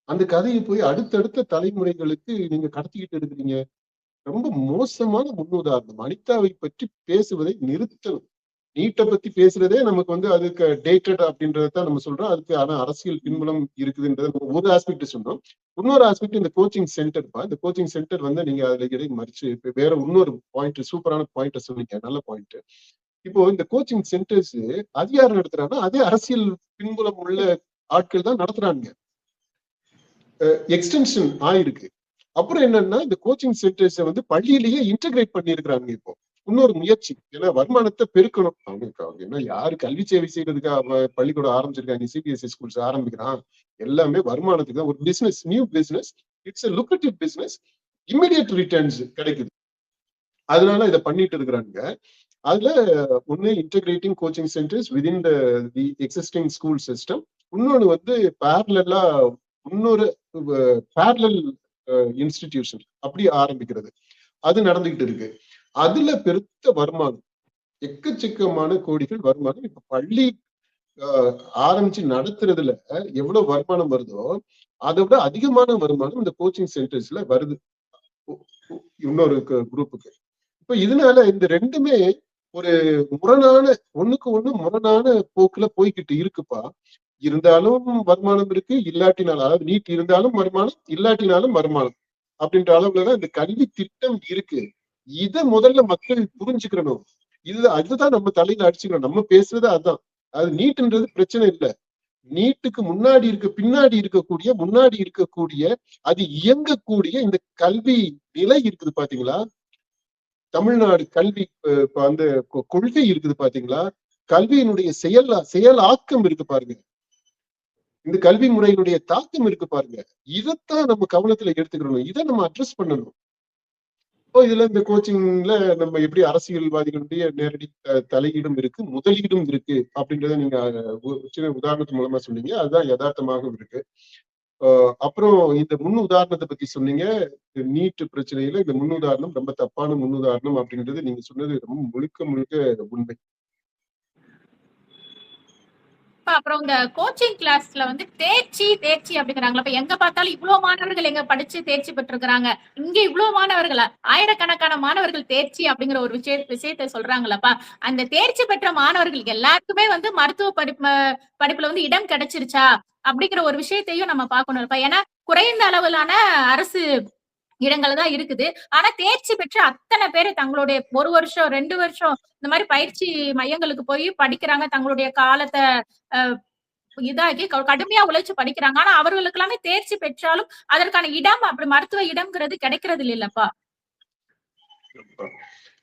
அந்த கதையை போய் அடுத்தடுத்த தலைமுறைகளுக்கு நீங்க கடத்திக்கிட்டு இருக்கிறீங்க. ரொம்ப மோசமான முன்னுதாரணம். அனிதாவை பற்றி பேசுவதை நிறுத்தணும். நீட்டை பத்தி பேசுறதே நமக்கு வந்து அதுக்கு டேட்டட் அப்படின்றதான் நம்ம சொல்றோம். அதுக்கு ஆனா அரசியல் பின்புலம் இருக்குதுன்றது ஒரு ஆஸ்பெக்ட் சொன்னோம். இன்னொரு ஆஸ்பெக்ட் இந்த கோச்சிங் சென்டர். இந்த கோச்சிங் சென்டர் வந்து நீங்க அதுல இடையே மறிச்சு வேற இன்னொரு பாயிண்ட், சூப்பரான பாயிண்ட் சொன்னீங்க, நல்ல பாயிண்ட். இப்போ இந்த கோச்சிங் சென்டர்ஸ் அது யார் நடத்துறாங்கன்னா அதே அரசியல் பின்புலம் உள்ள ஆட்கள் தான் நடத்துறாங்க. எக்ஸ்டென்ஷன் ஆயிருக்கு. அப்புறம் என்னன்னா இந்த கோச்சிங் சென்டர்ஸை வந்து பள்ளியிலேயே இன்டகிரேட் பண்ணிருக்கிறாங்க. இப்போ இன்னொரு முயற்சி, ஏன்னா வருமானத்தை பெருக்கணும். அவங்க என்ன யாரு கல்வி சேவை செய்யறதுக்கு பள்ளிக்கூடம் ஆரம்பிச்சிருக்காங்க, சிபிஎஸ்இ ஸ்கூல்ஸ் ஆரம்பிக்கிறான், எல்லாமே வருமானத்துக்கு தான். ஒரு business, new business, it's a lucrative business, immediate returns கிடைக்குது. அதனால இதை பண்ணிட்டு இருக்கிறாங்க. அதுல ஒண்ணு integrating coaching centres within the existing school system. இன்னொன்னு வந்து பேரலா இன்னொரு பேரலல் இன்ஸ்டிடியூஷன் அப்படி ஆரம்பிக்கிறது. அது நடந்துகிட்டு இருக்கு. அதுல பெருத்த வருமானம், எக்கச்சக்கமான கோடிகள் வருமானம். இப்ப பள்ளி ஆரம்பிச்சு நடத்துறதுல எவ்வளவு வருமானம் வருதோ அதை விட அதிகமான வருமானம் இந்த கோச்சிங் சென்டர்ஸ்ல வருது இன்னொரு குரூப்புக்கு. இப்ப இதனால இந்த ரெண்டுமே ஒரு முரணான, ஒண்ணுக்கு ஒண்ணு முரணான போக்குல போய்கிட்டு இருக்குப்பா. இருந்தாலும் வருமானம் இருக்கு, இல்லாட்டினாலும், அதாவது நீட் இருந்தாலும் வருமானம், இல்லாட்டினாலும் வருமானம் அப்படின்ற அளவுலதான் இந்த கல்வி திட்டம் இருக்கு. இத முதல்ல மக்கள் புரிஞ்சுக்கணும். அதுதான் நம்ம தலையில அடிச்சுக்கணும். நம்ம பேசுறது அதுதான். அது நீட்ன்றது பிரச்சனை இல்லை. நீட்டுக்கு முன்னாடி பின்னாடி இருக்கக்கூடிய அது இயங்கக்கூடிய இந்த கல்வி நிலை இருக்குது பாத்தீங்களா, தமிழ்நாடு கல்வி அந்த கொள்கை இருக்குது பாத்தீங்களா, கல்வியினுடைய செயலாக்கம் இருக்கு பாருங்க, இந்த கல்வி முறையினுடைய தாக்கம் இருக்கு பாருங்க. இதைத்தான் நம்ம கவனத்துல எடுத்துக்கணும். இதை நம்ம அட்ரஸ் பண்ணணும். இதுல இந்த கோச்சிங்ல நம்ம எப்படி அரசியல்வாதிகளுடைய நேரடி தலையீடும் இருக்கு, முதலீடும் இருக்கு அப்படின்றத நீங்க சின்ன உதாரணத்து மூலமா சொன்னீங்க. அதுதான் யதார்த்தமாகவும் இருக்கு. அப்புறம் இந்த முன் உதாரணத்தை பத்தி சொன்னீங்க. நீட் பிரச்சனையில இந்த முன்னுதாரணம் ரொம்ப தப்பான முன்னுதாரணம் அப்படின்றது நீங்க சொன்னது ரொம்ப முழுக்க உண்மை. அப்புறம் இந்த கோச்சிங் கிளாஸ்ல வந்து தேர்ச்சி அப்படிங்கிறாங்களா? இப்ப எங்க பார்த்தாலும் இவ்வளவு மாணவர்கள் எங்க படிச்சு தேர்ச்சி பெற்றிருக்கிறாங்க, இங்க இவ்வளவு மாணவர்களா, ஆயிரக்கணக்கான மாணவர்கள் தேர்ச்சி அப்படிங்கிற ஒரு விஷயத்தை சொல்றாங்களப்பா. அந்த தேர்ச்சி பெற்ற மாணவர்களுக்கு எல்லாருக்குமே வந்து மருத்துவ படிப்புல வந்து இடம் கிடைச்சிருச்சா அப்படிங்கிற ஒரு விஷயத்தையும் நம்ம பார்க்கணும். ஏன்னா குறைந்த அளவிலான அரசு இடங்கள் தான் இருக்குது. ஆனா தேர்ச்சி பெற்ற அத்தனை பேரு தங்களுடைய 1 வருஷம், 2 வருஷம் இந்த மாரி பயிற்சி மையங்களுக்கு போய் படிக்கிறாங்க. தங்களுடைய காலத்த அ இதாக்கி கடுமையா உழைச்சு படிக்கிறாங்க. ஆனா அவர்களுக்கு எல்லாமே தேர்ச்சி பெற்றாலும் அதற்கான இடம் அப்படி மருத்துவ இடம்ங்கிறது கிடைக்கிறது இல்லல்லப்பா.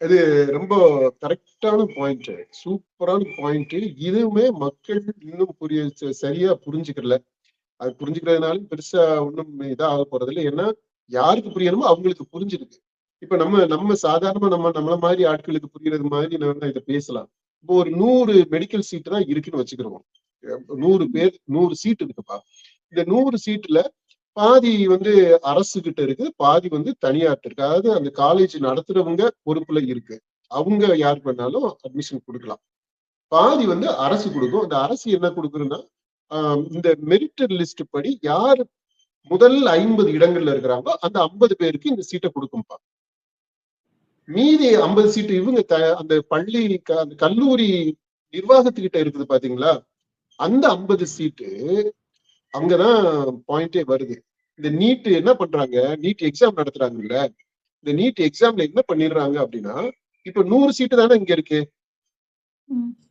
அது ரொம்ப கரெக்டான பாயிண்ட், சூப்பரான பாயிண்ட். இதுவுமே மக்கள் இன்னும் சரியா புரிஞ்சுக்கல. அது புரிஞ்சுக்கிறதுனாலும் பெருசா ஒண்ணும் ஆக போறது இல்லை. ஏன்னா யாருக்கு புரியணுமோ அவங்களுக்கு புரிஞ்சிருக்கு. இப்ப நம்ம நம்ம சாதாரணமா நம்மள மாதிரி ஆட்களுக்கு புரியுறது மாதிரி நம்ம இதை பேசலாம். இப்போ ஒரு 100 மெடிக்கல் சீட் தான் இருக்குன்னு வச்சுக்கிறோம். 100 பேர் 100 சீட் இருக்குப்பா. இந்த 100 சீட்ல பாதி அரசு கிட்ட இருக்கு, பாதி தனியார்ட்ட இருக்கு. அதாவது அந்த காலேஜ் நடத்துறவங்க பொறுப்புல இருக்கு. அவங்க யார் பண்ணாலும் அட்மிஷன் கொடுக்கலாம். பாதி அரசு கொடுக்கும். அந்த அரசு என்ன கொடுக்குறதுன்னா, இந்த மெரிட் லிஸ்ட் படி யார் முதல் 50 இடங்கள்ல இருக்கிறாங்களோ அந்த 50 பேருக்கு இந்த சீட்டை கொடுக்கும்பா. மீதி 50 சீட்டு இவங்க அந்த பள்ளி அந்த கல்லூரி நிர்வாகத்துக்கிட்ட இருக்குது பாத்தீங்களா, அந்த 50 சீட்டு அங்கதான் பாயிண்டே வருது. இந்த நீட் என்ன பண்றாங்க, நீட் எக்ஸாம் நடத்துறாங்கல்ல, இந்த நீட் எக்ஸாம்ல என்ன பண்ணிடுறாங்க அப்படின்னா, இப்ப 100 சீட்டு தானே இங்க இருக்கு.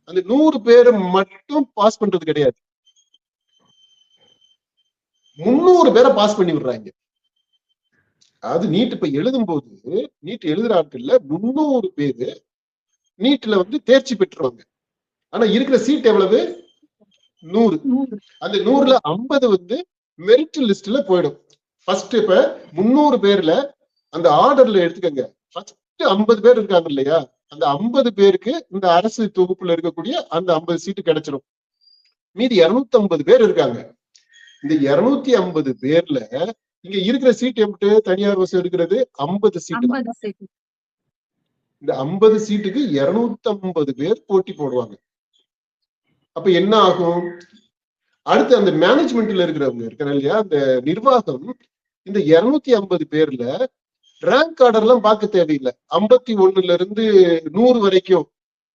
அந்த 100 பேரை மட்டும் பாஸ் பண்றது கிடையாது, 300 பேரை பாஸ் பண்ணி விடுறாங்க. அதாவது நீட் இப்ப எழுதும் போது, நீட் எழுதுற ஆட்கள்ல 300 பேரு நீட்ல தேர்ச்சி பெற்றுருவாங்க. ஆனா இருக்கிற சீட் எவ்வளவு? 100. அந்த 100ல 50 மெரிட் லிஸ்ட்ல போயிடும். ஃபர்ஸ்ட் இப்ப 300 பேர்ல அந்த ஆர்டர்ல எடுத்துக்கங்க, ஃபர்ஸ்ட் 50 பேர் இருக்காங்க இல்லையா, அந்த 50 பேருக்கு இந்த அரசு தொகுப்புல இருக்கக்கூடிய அந்த 50 சீட்டு கிடைச்சிடும். மீதி 250 பேர் இருக்காங்க. இந்த 250 பேர்ல இங்க இருக்கிற சீட் எப்படி தனியார் வசம் இருக்கிறது? 50 சீட்டு. இந்த 50 சீட்டுக்கு 250 பேர் போட்டி போடுவாங்க. அப்ப என்ன ஆகும்? அடுத்து அந்த மேனேஜ்மெண்ட்ல இருக்கிறவங்க இருக்கிற இல்லையா, அந்த நிர்வாகம் இந்த 250 பேர்ல ரேங்க் ஆர்டர் எல்லாம் பார்க்க தேவையில்லை. 51ல இருந்து 100 வரைக்கும்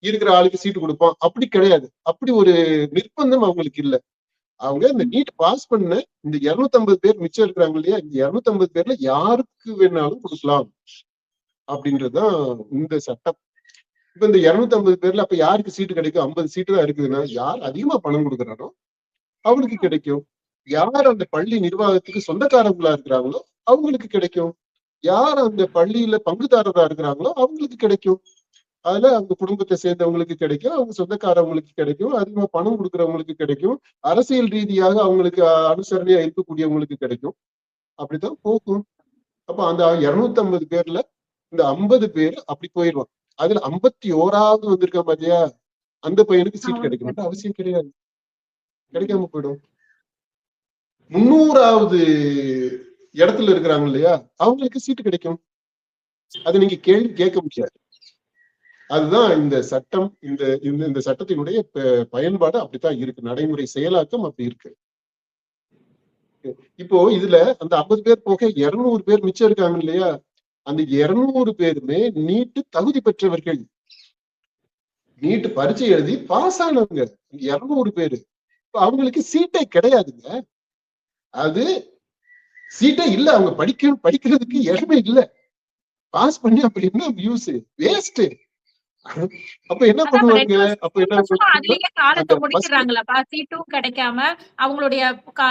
இருக்கிற ஆளுக்கு சீட்டு கொடுப்பான், அப்படி கிடையாது. அப்படி ஒரு நிர்பந்தம் அவங்களுக்கு இல்லை. அவங்க இந்த நீட் பாஸ் பண்ண இந்த 250 பேர் மிச்சம் இருக்கிறாங்க இல்லையா, இந்த 250 பேர்ல யாருக்கு வேணாலும் கொடுக்கலாம் அப்படின்றதுதான் இந்த சட்டம். இப்ப இந்த 250 பேர்ல அப்ப யாருக்கு சீட்டு கிடைக்கும்? 50 சீட்டு தான் இருக்குதுன்னா, யார் அதிகமா பணம் கொடுக்குறானோ அவங்களுக்கு கிடைக்கும். யார் அந்த பள்ளி நிர்வாகத்துக்கு சொந்தக்காரங்களா இருக்கிறாங்களோ அவங்களுக்கு கிடைக்கும். யார் அந்த பள்ளியில பங்குதாரரா இருக்கிறாங்களோ அவங்களுக்கு கிடைக்கும். அதுல அவங்க குடும்பத்தை சேர்ந்தவங்களுக்கு கிடைக்கும், அவங்க சொந்தக்காரவங்களுக்கு கிடைக்கும், அதிகமா பணம் கொடுக்குறவங்களுக்கு கிடைக்கும், அரசியல் ரீதியாக அவங்களுக்கு அனுசரணையா இருக்கக்கூடியவங்களுக்கு கிடைக்கும். அப்படித்தான் போகும். அப்ப அந்த 250 பேர்ல இந்த 50 பேர் அப்படி போயிடுவான். அதுல 51வது வந்திருக்கான் பாத்தியா, அந்த பையனுக்கு சீட் கிடைக்கணும்னு அவசியம் கிடையாது, கிடைக்காம போயிடும். 300வது இடத்துல இருக்கிறாங்க இல்லையா, அவங்களுக்கு சீட்டு கிடைக்கும். அது நீங்க கேள்வி கேட்க முடியாது. அதுதான் இந்த சட்டம், இந்த சட்டத்தினுடைய பயன்பாடு அப்படித்தான் இருக்கு, நடைமுறை செயலாக்கம் அப்படி இருக்கு. இப்போ இதுல அந்த 50 பேர் போக 200 பேர் மிச்சம் இருக்காங்க இல்லையா, அந்த 200 பேருமே நீட்டு தகுதி பெற்றவர்கள், நீட்டு பரீட்சை எழுதி பாஸ் ஆனவங்க 200 பேரு. அவங்களுக்கு சீட்டே கிடையாதுங்க. அது சீட்டே இல்ல, அவங்க படிக்கிறதுக்கு இடமே இல்ல. பாஸ் பண்ணி அப்படின்னா யூஸ் வேஸ்ட். அப்ப என்ன பண்ணுவாங்க? அப்ப என்ன காலத்தை முடிக்கிறாங்களா, சீட்டும் கிடைக்காம அவங்களுடைய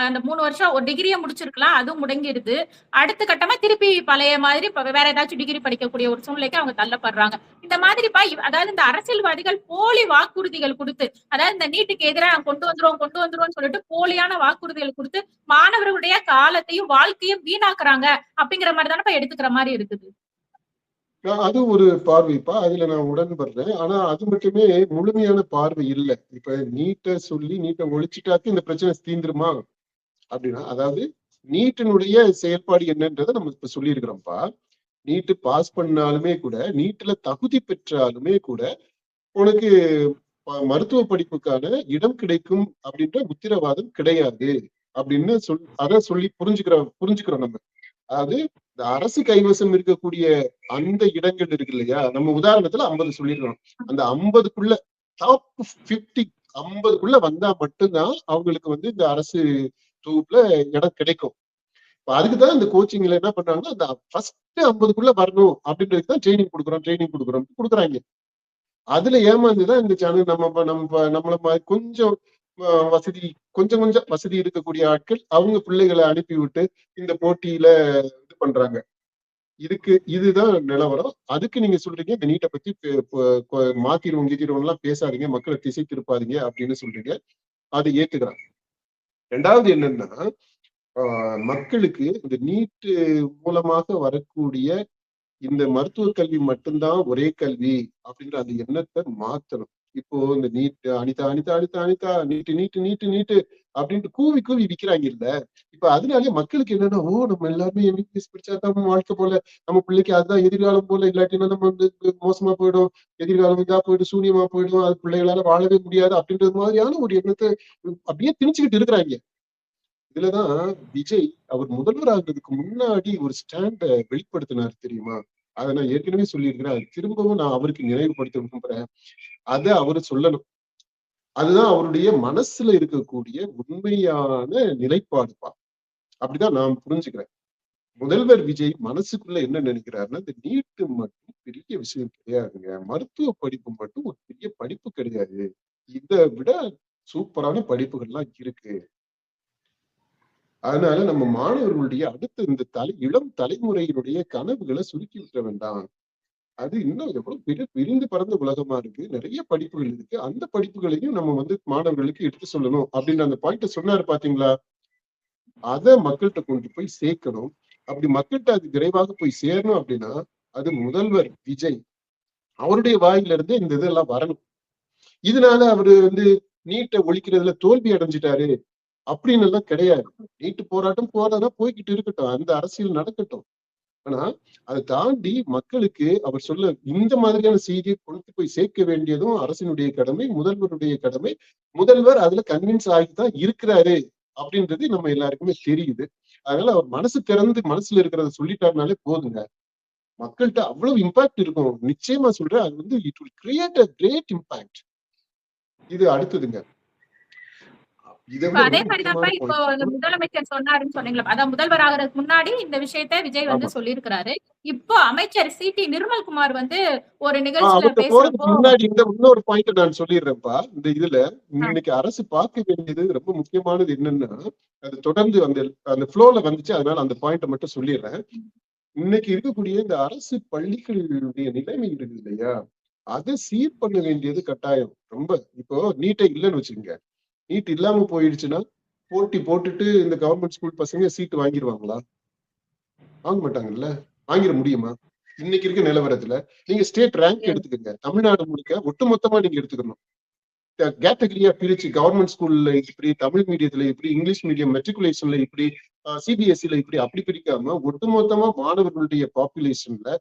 அந்த 3 வருஷம் ஒரு டிகிரியை முடிச்சிருக்கலாம், அதுவும் முடங்கிடுது. அடுத்த கட்டமா திருப்பி பழைய மாதிரி வேற ஏதாச்சும் டிகிரி படிக்கக்கூடிய ஒரு சூழ்நிலைக்கு அவங்க தள்ளப்படுறாங்க. இந்த மாதிரிப்பா, அதாவது இந்த அரசியல்வாதிகள் போலி வாக்குறுதிகள் கொடுத்து, அதாவது இந்த நீட்டுக்கு எதிராக கொண்டு வந்துருவோம்னு சொல்லிட்டு போலியான வாக்குறுதிகள் கொடுத்து மாணவர்களுடைய காலத்தையும் வாழ்க்கையும் வீணாக்குறாங்க அப்படிங்கிற மாதிரி தானே எடுத்துக்கிற மாதிரி இருக்குது. அது ஒரு பார்வைப்பா, அதுல நான் உடன்படுறேன். ஆனா அது மட்டுமே முழுமையான பார்வை இல்லை. இப்ப நீட்டை சொல்லி நீட்டை ஒழிச்சுட்டாக்கு இந்த பிரச்சனை தீந்துருமா அப்படின்னா, அதாவது நீட்டினுடைய செயல்பாடு என்னன்றதை நம்ம இப்ப சொல்லியிருக்கிறோம்ப்பா. நீட்டு பாஸ் பண்ணாலுமே கூட, நீட்டுல தகுதி பெற்றாலுமே கூட உனக்கு மருத்துவ படிப்புக்கான இடம் கிடைக்கும் அப்படின்ற உத்தரவாதம் கிடையாது அப்படின்னு அதான் சொல்லி புரிஞ்சுக்கிறோம் நம்ம. அதாவது இந்த அரசு கைவசம் இருக்கக்கூடிய அந்த இடங்கள் இருக்கு இல்லையா, நம்ம உதாரணத்துல 50 சொல்லிடுறோம். அந்த 50க்குள்ள டாப் 50 50க்குள்ள வந்தா மட்டும்தான் அவங்களுக்கு இந்த அரசு தொகுப்புல இடம் கிடைக்கும். அதுக்குதான் இந்த கோச்சிங்ல என்ன பண்றாங்கன்னா அந்த ஃபர்ஸ்ட் 50க்குள்ள வரணும் அப்படின்றதுக்கு தான் ட்ரைனிங் கொடுக்குறாங்க. அதுல ஏமாந்துதான் இந்த சேனல் நம்மள கொஞ்சம் வசதி கொஞ்சம் வசதி இருக்கக்கூடிய ஆட்கள் அவங்க பிள்ளைகளை அனுப்பி விட்டு இந்த போட்டியில இது பண்றாங்க. இதுதான் நிலவரம். அதுக்கு நீங்க சொல்றீங்க இந்த நீட்டை பத்தி மாத்திருவோம் எல்லாம் பேசாதீங்க, மக்களை திசை திருப்பாதீங்க அப்படின்னு சொல்றீங்க. அதை ஏத்துக்கிறாங்க. ரெண்டாவது என்னன்னா மக்களுக்கு இந்த நீட்டு மூலமாக வரக்கூடிய இந்த மருத்துவ கல்வி மட்டும்தான் ஒரே கல்வி அப்படின்ற அந்த எண்ணத்தை மாத்தணும். இப்போ இந்த நீட் அனிதா அனிதா அனிதா அனிதா நீட்டு நீட்டு நீட்டு நீட்டு அப்படின்ட்டு கூவி கூவி விக்கிறாங்க இல்ல. இப்ப அதனாலே மக்களுக்கு என்னன்னா நம்ம எல்லாருமே எம்பிபிஎஸ் படிச்சாதான் வாழ்க்கை போல, நம்ம பிள்ளைக்கு அதுதான் எதிர்காலம் போல, இல்லாட்டினா நம்ம வந்து மோசமா போயிடும், எதிர்காலம் இதா போயிடும், சூனியமா போயிடும், அது பிள்ளைகளால வாழவே முடியாது அப்படின்றது மாதிரியான ஒரு எண்ணத்தை அப்படியே திணிச்சுக்கிட்டு இருக்கிறாங்க. இதுலதான் விஜய் அவர் முதல்வர் ஆகுறதுக்கு முன்னாடி ஒரு ஸ்டாண்ட வெளிப்படுத்தினார் தெரியுமா? அதை நான் ஏற்கனவே சொல்லியிருக்கிறேன். அது திரும்பவும் நான் அவருக்கு நினைவுபடுத்த விரும்புறேன். அதை அவரு சொல்லணும். அதுதான் அவருடைய மனசுல இருக்கக்கூடிய உண்மையான நிலைப்பாடுப்பா. அப்படிதான் நான் புரிஞ்சுக்கிறேன். முதல்வர் விஜய் மனசுக்குள்ள என்ன நினைக்கிறாருன்னா, இந்த நீட்டு மட்டும் பெரிய விஷயம் கிடையாதுங்க, மருத்துவ படிப்பு மட்டும் ஒரு பெரிய படிப்பு கிடையாது, இதை விட சூப்பரான படிப்புகள்லாம் இருக்கு. அதனால நம்ம மாணவர்களுடைய அடுத்த இந்த இளம் தலைமுறையினுடைய கனவுகளை சுருக்கி விட வேண்டாம். அது இன்னும் எவ்வளவு விரிந்து பறந்த உலகமா இருக்கு, நிறைய படிப்புகள் இருக்கு, அந்த படிப்புகளையும் நம்ம வந்து மாணவர்களுக்கு எடுத்து சொல்லணும் அப்படின்னு அந்த பாயிண்ட சொன்னாரு பாத்தீங்களா? அதை மக்கள்கிட்ட கொண்டு போய் சேர்க்கணும். அப்படி மக்கள்கிட்ட அது விரைவாக போய் சேரணும் அப்படின்னா அது முதல்வர் விஜய் அவருடைய வாயில இருந்து இந்த இதெல்லாம் வரணும். இதனால அவரு வந்து நீட்டை ஒழிக்கிறதுல தோல்வி அடைஞ்சிட்டாரு அப்படின்னு எல்லாம் கிடையாது. நீட்டு போராட்டம் போறதா போய்கிட்டு இருக்கட்டும், அந்த அரசியல் நடக்கட்டும். ஆனா அதை தாண்டி மக்களுக்கு அவர் சொல்ல இந்த மாதிரியான செய்தியை கொண்டு போய் சேர்க்க வேண்டியதும் அரசினுடைய கடமை, முதல்வருடைய கடமை. முதல்வர் அதுல கன்வின்ஸ் ஆகிதான் இருக்கிறாரு அப்படின்றது நம்ம எல்லாருக்குமே தெரியுது. அதனால அவர் மனசு திறந்து மனசுல இருக்கிறத சொல்லிட்டாருனாலே போதுங்க, மக்கள்கிட்ட அவ்வளவு இம்பாக்ட் இருக்கும். நிச்சயமா சொல்றேன், அது வந்து it will create a great impact. இது அடுத்ததுங்க. அதே மாதிரிதான்ப்பா இப்போ முதலமைச்சர் சொன்னாருன்னு சொன்னீங்களா, அதான் முதல்வர் ஆகிறதுக்கு முன்னாடி இந்த விஷயத்த விஜய் வந்து சொல்லியிருக்கிறாரு. இப்போ அமைச்சர் சி.டி. நிர்மல்குமார் வந்து ஒரு நிகழ்ச்சியில பேசுறப்போ முன்னாடி இந்த இன்னொரு பாயிண்ட் நான் சொல்லிடுறேன்ப்பா. இந்த இதுல இன்னைக்கு அரசு பார்க்க வேண்டியது ரொம்ப முக்கியமானது என்னன்னா, அது தொடர்ந்து அந்த ஃப்ளோல வந்துச்சு, அதனால அந்த பாயிண்ட மட்டும் சொல்லிடுறேன். இன்னைக்கு இருக்கக்கூடிய இந்த அரசு பள்ளிகளுடைய நிலைமை இருக்குது இல்லையா, அதை சீர் பண்ண வேண்டியது கட்டாயம் ரொம்ப. இப்போ நீட்டே இல்லைன்னு வச்சுக்கோங்க, நீட் இல்லாம போயிடுச்சுன்னா போட்டி போட்டுட்டு இந்த கவர்மெண்ட் ஸ்கூல் பசங்க சீட்டு வாங்கிடுவாங்களா? வாங்க மாட்டாங்கல்ல. வாங்கிட முடியுமா? இன்னைக்கு இருக்க நிலவரத்துல நீங்க ஸ்டேட் ரேங்க் எடுத்துக்கோங்க, தமிழ்நாடு முழுக்க ஒட்டுமொத்தமா நீங்க எடுத்துக்கணும். கேட்டகரியா பிரிச்சு கவர்மெண்ட் ஸ்கூல்ல இப்படி, தமிழ் மீடியத்துல இப்படி, இங்கிலீஷ் மீடியம் மெட்ரிகுலேஷன்ல இப்படி, சிபிஎஸ்இல இப்படி, அப்படி பிரிக்காம ஒட்டுமொத்தமா மாணவர்களுடைய பாப்புலேஷன்ல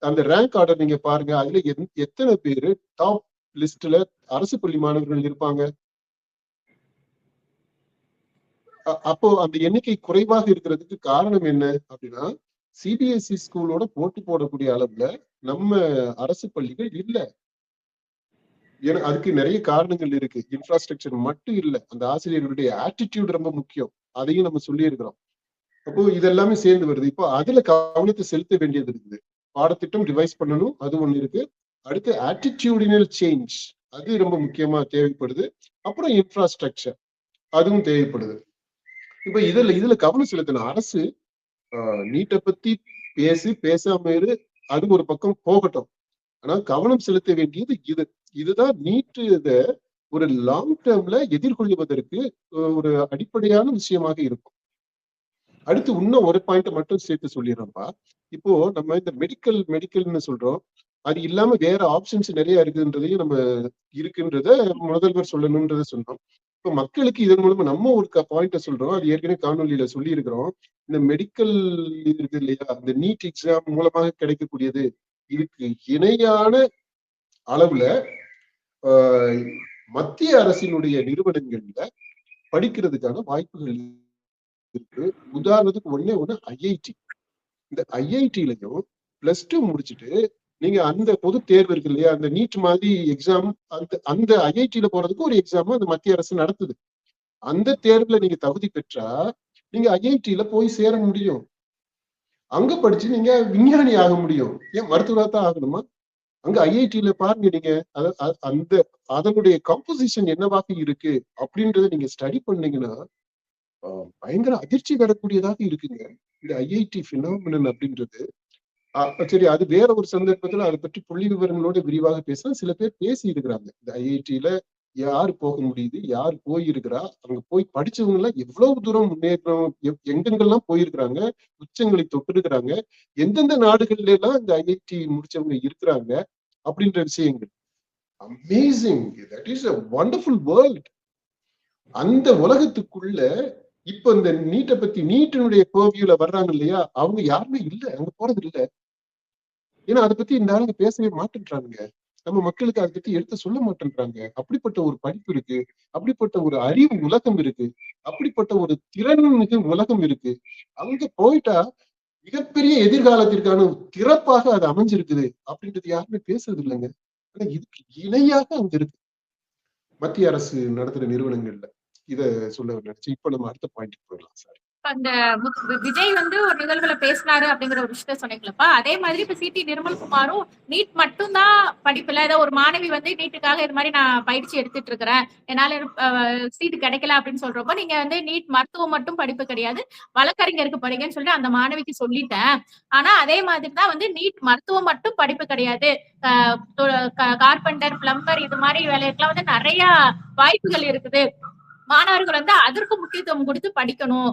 அந்த ரேங்க் ஆர்டர் நீங்க பாருங்க. அதுல எத்தனை பேரு டாப் லிஸ்ட்ல அரசு பள்ளி மாணவர்கள் இருப்பாங்க? அப்போ அந்த எண்ணிக்கை குறைவாக இருக்கிறதுக்கு காரணம் என்ன அப்படின்னா, சிபிஎஸ்இ ஸ்கூலோட போட்டி போடக்கூடிய அளவுல நம்ம அரசு பள்ளிகள் இல்ல. ஏன்னா அதுக்கு நிறைய காரணங்கள் இருக்கு. இன்ஃப்ராஸ்ட்ரக்சர் மட்டும் இல்ல, அந்த ஆசிரியர்களுடைய ஆட்டிடியூட் ரொம்ப முக்கியம். அதையும் நம்ம சொல்லி இருக்கிறோம். அப்போ இதெல்லாமே சேர்ந்து வருது. இப்போ அதுல கவனத்தை செலுத்த வேண்டியது இருக்குது. பாடத்திட்டம் ரிவைஸ் பண்ணணும், அது ஒண்ணு இருக்கு. அடுத்து ஆட்டிடியூடினல் சேஞ்ச், அது ரொம்ப முக்கியமா தேவைப்படுது. அப்புறம் இன்ஃப்ராஸ்ட்ரக்சர், அதுவும் தேவைப்படுது. இப்ப இதுல கவனம் செலுத்தின அரசு நீட்டை பத்தி பேசாம இரு, அது ஒரு பக்கம் போகட்டும். ஆனா கவனம் செலுத்த வேண்டியது இதுதான் நீட்டு ஒரு லாங் டேர்ம்ல எதிர்கொள்வதற்கு ஒரு அடிப்படையான விஷயமாக இருக்கும். அடுத்து இன்னும் ஒரு பாயிண்ட் மட்டும் சேர்த்து சொல்லிடுறோம்ப்பா. இப்போ நம்ம இந்த மெடிக்கல்னு சொல்றோம், அது இல்லாம வேற ஆப்ஷன்ஸ் நிறைய இருக்குன்றதையும் நம்ம இருக்குன்றத முதல்வர் சொல்லணும்ன்றத சொன்னோம். இப்ப மக்களுக்கு இதன் மூலமா நம்ம ஒரு பாயிண்ட சொல்றோம், அது ஏற்கனவே காணொலியில சொல்லி இருக்கிறோம். இந்த மெடிக்கல் இருக்கு இல்லையா, இந்த நீட் எக்ஸாம் மூலமாக கிடைக்கக்கூடியது, இதுக்கு இணையான அளவுல மத்திய அரசினுடைய நிறுவனங்கள்ல படிக்கிறதுக்கான வாய்ப்புகள் இருக்கு. உதாரணத்துக்கு ஒண்ணு ஐஐடி. இந்த ஐஐடிலையும் +2 முடிச்சுட்டு நீங்க அந்த பொது தேர்வு இருக்கு இல்லையா, அந்த நீட் மாதிரி எக்ஸாம், அந்த ஐஐடியில போறதுக்கு ஒரு எக்ஸாம் அந்த மத்திய அரசு நடத்துது. அந்த தேர்வுல நீங்க தகுதி பெற்றா நீங்க ஐஐடியில போய் சேர முடியும். அங்க படிச்சு நீங்க விஞ்ஞானி ஆக முடியும். ஏன் மருத்துவரா தான் ஆகணுமா? அங்க ஐஐடியில பாருங்க நீங்க அந்த அதனுடைய கம்போசிஷன் என்னவாக இருக்கு அப்படின்றத நீங்க ஸ்டடி பண்ணீங்கன்னா பயங்கர அதிர்ச்சி தரக்கூடியதாக இருக்குங்க இந்த ஐஐடி பினாமினன் அப்படின்றது. சரி, அது வேற ஒரு சந்தர்ப்பத்துல அதை பற்றி புள்ளி விவரங்களோட விரிவாக பேசலாம். சில பேர் பேசி இருக்கிறாங்க இந்த ஐஐடியில யாரு போக முடியுது, யாரு போயிருக்கிறா, அங்க போய் படிச்சவங்க எல்லாம் எவ்வளவு தூரம் முன்னேற்றம், எங்கெங்கெல்லாம் போயிருக்கிறாங்க, உச்சங்களை தொட்டிருக்கிறாங்க, எந்தெந்த நாடுகள்ல எல்லாம் இந்த ஐஐடி முடிச்சவங்க இருக்கிறாங்க அப்படின்ற விஷயங்கள். Amazing, that is a wonderful world. அந்த உலகத்துக்குள்ள இப்ப இந்த நீட்டை பத்தி நீட்டினுடைய பர்வியூல வர்றாங்க இல்லையா, அவங்க யாருமே இல்ல, அங்க போறது இல்ல. ஏன்னா அதை பத்தி இந்த ஆளுங்க பேசவே மாட்டேன்றாங்க. நம்ம மக்களுக்கு அதை பத்தி எடுத்து சொல்ல மாட்டேன்றாங்க. அப்படிப்பட்ட ஒரு படிப்பு இருக்கு, அப்படிப்பட்ட ஒரு அறிவு உலகம் இருக்கு, அப்படிப்பட்ட ஒரு திறன் மிகு உலகம் இருக்கு. அங்க போயிட்டா மிகப்பெரிய எதிர்காலத்திற்கான திறப்பாக அது அமைஞ்சிருக்குது அப்படின்றது யாருமே பேசுறது இல்லைங்க. ஆனா இதுக்கு இணையாக அங்க இருக்கு மத்திய அரசு நடத்துற நிறுவனங்கள்ல. இத சொல்ல நினைச்சு இப்ப நம்ம அடுத்த பாயிண்ட்க்கு போயிடலாம் சார். அந்த விஜய் வந்து ஒரு நிகழ்வுல பேசினாரு அப்படிங்கிற ஒரு விஷயத்த சொன்னீங்களப்பா. அதே மாதிரி இப்ப சிடி நிர்மல்குமாரும் நீட் மட்டும்தான் படிப்புல ஏதோ ஒரு மாணவி வந்து நீட்டுக்காக இது மாதிரி நான் பயிற்சி எடுத்துட்டு இருக்கிறேன், என்னால சீட்டு கிடைக்கல அப்படின்னு சொல்றப்போ நீங்க வந்து நீட் மருத்துவம் மட்டும் படிப்பு கிடையாது, வழக்கறிஞருக்கு படிங்கன்னு சொல்லிட்டு அந்த மாணவிக்கு சொல்லிட்டேன். ஆனா அதே மாதிரிதான் வந்து நீட் மருத்துவம் மட்டும் படிப்பு கிடையாது, கார்பெண்டர், பிளம்பர் இது மாதிரி வேலைக்கெல்லாம் வந்து நிறைய வாய்ப்புகள் இருக்குது, மாணவர்கள் வந்து அதற்கு முக்கியத்துவம் கொடுத்து படிக்கணும்